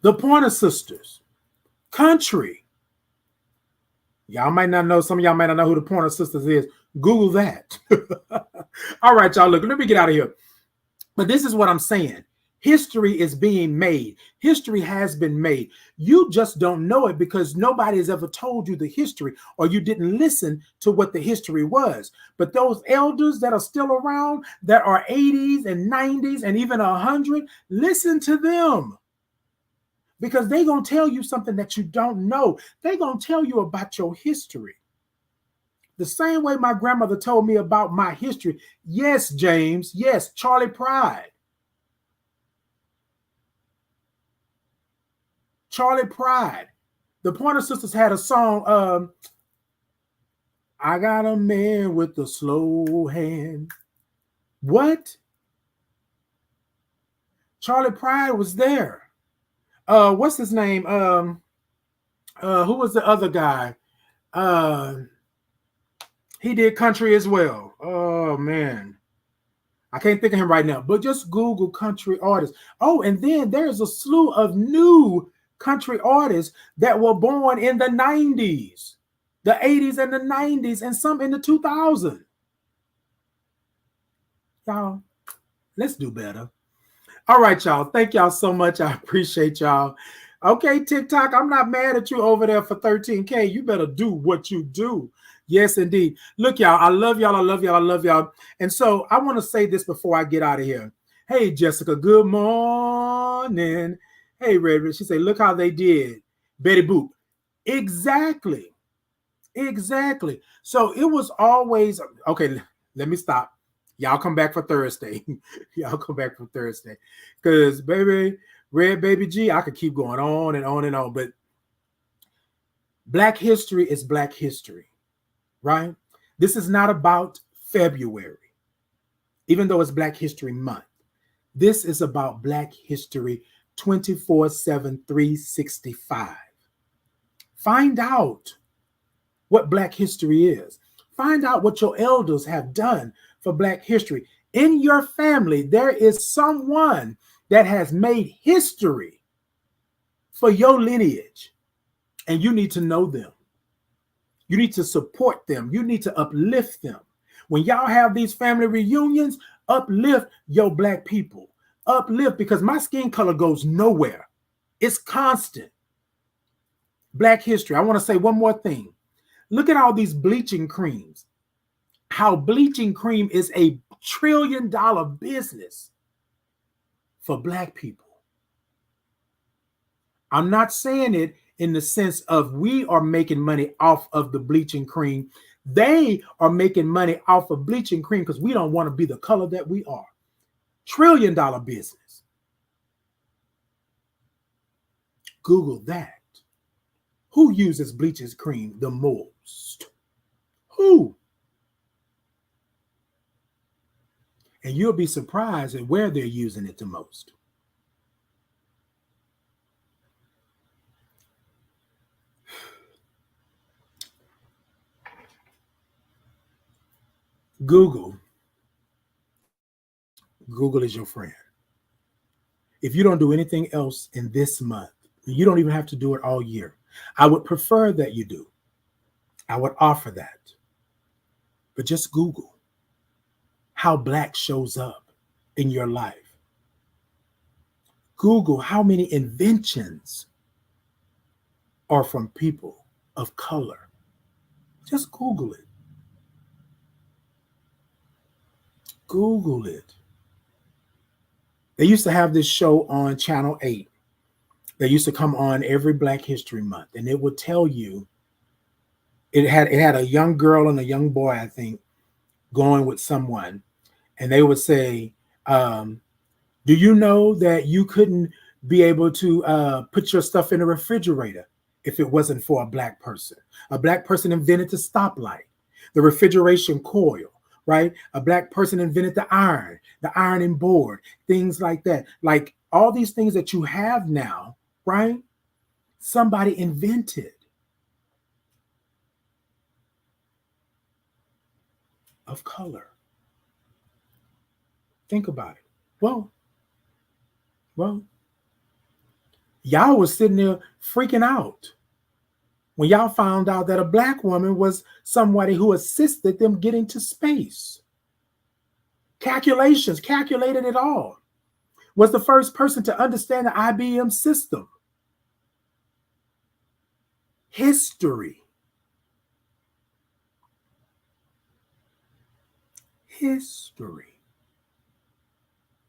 The Pointer Sisters, country. Y'all might not know, some of y'all might not know who the Pointer Sisters is. Google that. All right, y'all, look, let me get out of here. But this is what I'm saying. History is being made. History has been made. You just don't know it because nobody has ever told you the history, or you didn't listen to what the history was. But those elders that are still around, that are 80s and 90s and even 100, listen to them. Because they're going to tell you something that you don't know. They're going to tell you about your history. The same way my grandmother told me about my history. Yes, James. Yes, Charlie Pride. Charlie Pride. The Pointer Sisters had a song, I got a man with a slow hand. What? Charlie Pride was there. What's his name? Who was the other guy? He did country as well. Oh man, I can't think of him right now. But just Google country artists. Oh, and then there's a slew of new country artists that were born in the 90s, the 80s and the 90s, and some in the 2000s. Y'all, let's do better. All right, y'all. Thank y'all so much. I appreciate y'all. Okay, TikTok, I'm not mad at you over there for 13K. You better do what you do. Yes, indeed. Look, y'all, I love y'all. I love y'all. I love y'all. And so I want to say this before I get out of here. Hey, Jessica, good morning. Hey, Red, she said, look how they did. Betty Boop. Exactly. Exactly. So it was always, okay, let me stop. Y'all come back for Thursday. Y'all come back for Thursday. Because, baby, Red Baby G, I could keep going on and on and on. But Black history is Black history, right? This is not about February, even though it's Black History Month. This is about Black history 24/7, 365. Find out what Black history is. Find out what your elders have done for Black history. In your family, there is someone that has made history for your lineage, and you need to know them. You need to support them. You need to uplift them. When y'all have these family reunions, uplift your Black people. Uplift, because my skin color goes nowhere. It's constant. Black history. I want to say one more thing. Look at all these bleaching creams. How bleaching cream is a $1 trillion business for Black people. I'm not saying it in the sense of we are making money off of the bleaching cream. They are making money off of bleaching cream because we don't want to be the color that we are. $1 trillion business. Google that. Who uses bleaching cream the most? Who? And you'll be surprised at where they're using it the most. Google is your friend. If you don't do anything else in this month, you don't even have to do it all year. I would prefer that you do. I would offer that. But just Google how Black shows up in your life. Google how many inventions are from people of color. Just Google it. Google it. They used to have this show on Channel 8. They used to come on every Black History Month, and it would tell you, it had a young girl and a young boy, I think, going with someone, and they would say, do you know that you couldn't be able to put your stuff in a refrigerator if it wasn't for a Black person? A Black person invented the stoplight, the refrigeration coil, right? A Black person invented the ironing board, things like that. Like all these things that you have now, right? Somebody invented. Of color. Think about it. Well, y'all was sitting there freaking out when y'all found out that a Black woman was somebody who assisted them getting to space. Calculated it all. Was the first person to understand the IBM system. History.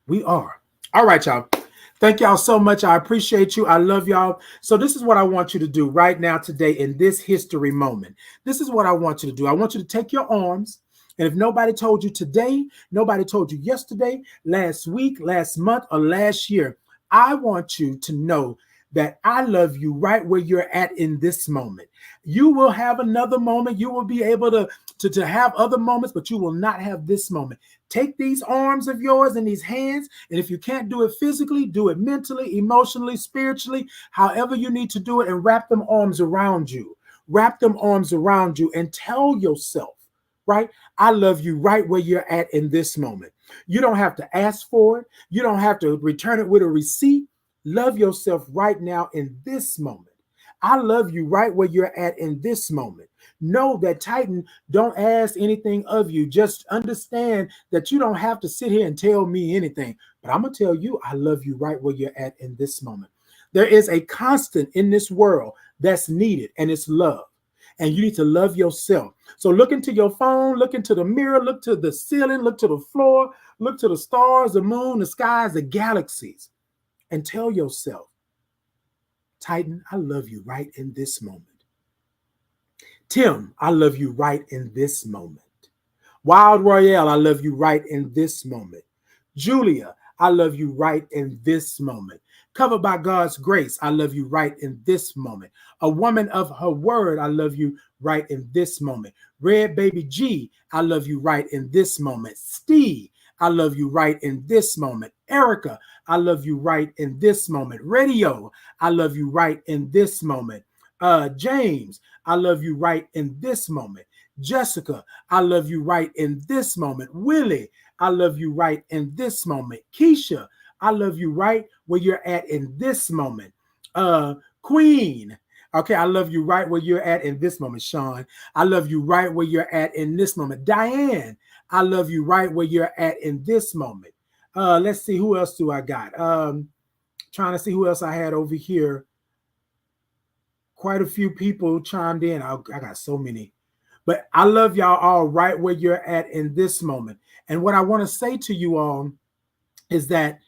We are. All right, y'all. Thank y'all so much. I appreciate you. I love y'all. So this is what I want you to do right now, today, in this history moment. This is what I want you to do. I want you to take your arms, and if nobody told you today, nobody told you yesterday, last week, last month, or last year, I want you to know that I love you right where you're at in this moment. You will have another moment. You will be able to have other moments, but you will not have this moment. Take these arms of yours and these hands, and if you can't do it physically, do it mentally, emotionally, spiritually, however you need to do it, and wrap them arms around you. Wrap them arms around you and tell yourself, right? I love you right where you're at in this moment. You don't have to ask for it. You don't have to return it with a receipt. Love yourself right now in this moment. I love you right where you're at in this moment. Know that Titan don't ask anything of you. Just understand that you don't have to sit here and tell me anything. But I'm going to tell you, I love you right where you're at in this moment. There is a constant in this world that's needed, and it's love. And you need to love yourself. So look into your phone, look into the mirror, look to the ceiling, look to the floor, look to the stars, the moon, the skies, the galaxies. And tell yourself, Titan, I love you right in this moment. Tim, I love you right in this moment. Wild Royale, I love you right in this moment. Julia, I love you right in this moment. Covered by God's grace, I love you right in this moment. A woman of her word, I love you right in this moment. Red Baby G, I love you right in this moment. Steve, I love you right in this moment. Erica, I love you right in this moment. Radio, I love you right in this moment. James, I love you right in this moment. Jessica, I love you right in this moment. Willie, I love you right in this moment. Keisha, I love you right where you're at in this moment. Queen, okay, I love you right where you're at in this moment. Sean, I love you right where you're at in this moment. Diane, I love you right where you're at in this moment. Let's see, who else do I got? Trying to see who else I had over here. Quite a few people chimed in. I got so many. But I love y'all all right where you're at in this moment. And what I want to say to you all is that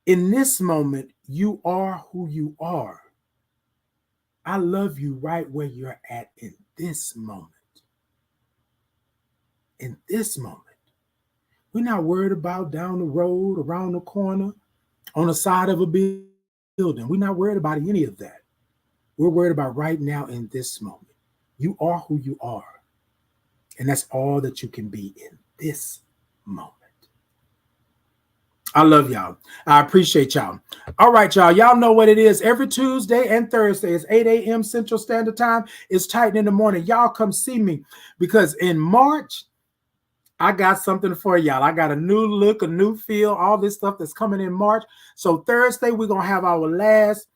in this moment, you are who you are. I love you right where you're at in this moment. In this moment. We're not worried about down the road, around the corner, on the side of a building. We're not worried about any of that. We're worried about right now in this moment. You are who you are. And that's all that you can be in this moment. I love y'all. I appreciate y'all. All right, y'all. Y'all know what it is. Every Tuesday and Thursday is 8 a.m. Central Standard Time. It's Titan in the morning. Y'all come see me because in March, I got something for y'all. I got a new look, a new feel, all this stuff that's coming in March. So Thursday, we're going to have our last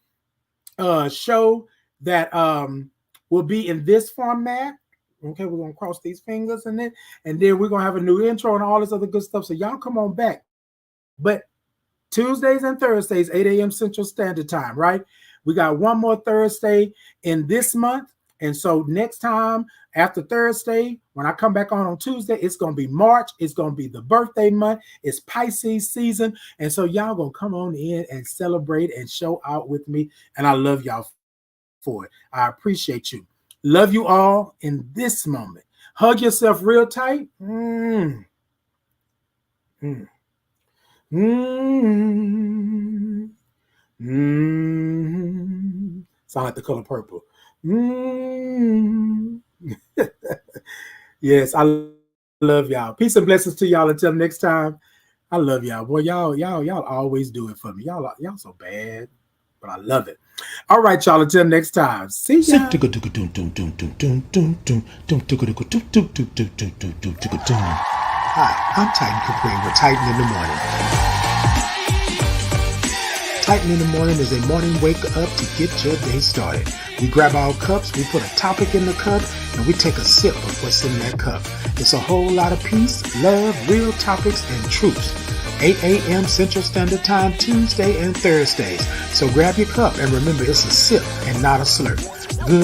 show that will be in this format. Okay, we're going to cross these fingers and then we're going to have a new intro and all this other good stuff. So y'all come on back. But Tuesdays and Thursdays, 8 a.m. Central Standard Time, right? We got one more Thursday in this month. And so next time after Thursday, when I come back on Tuesday, it's going to be March. It's going to be the birthday month. It's Pisces season. And so y'all going to come on in and celebrate and show out with me. And I love y'all for it. I appreciate you. Love you all in this moment. Hug yourself real tight. Sound like the color purple. Yes, I love y'all. Peace and blessings to y'all until next time. I love y'all. Boy, y'all always do it for me. Y'all so bad, but I love it. All right, y'all. Until next time. See ya. Hi, I'm Titan Capri with Titan in the Morning. Titan in the Morning is a morning wake up to get your day started. We grab our cups, we put a topic in the cup, and we take a sip of what's in that cup. It's a whole lot of peace, love, real topics, and truths. 8 a.m. Central Standard Time, Tuesday and Thursdays. So grab your cup and remember it's a sip and not a slurp. Good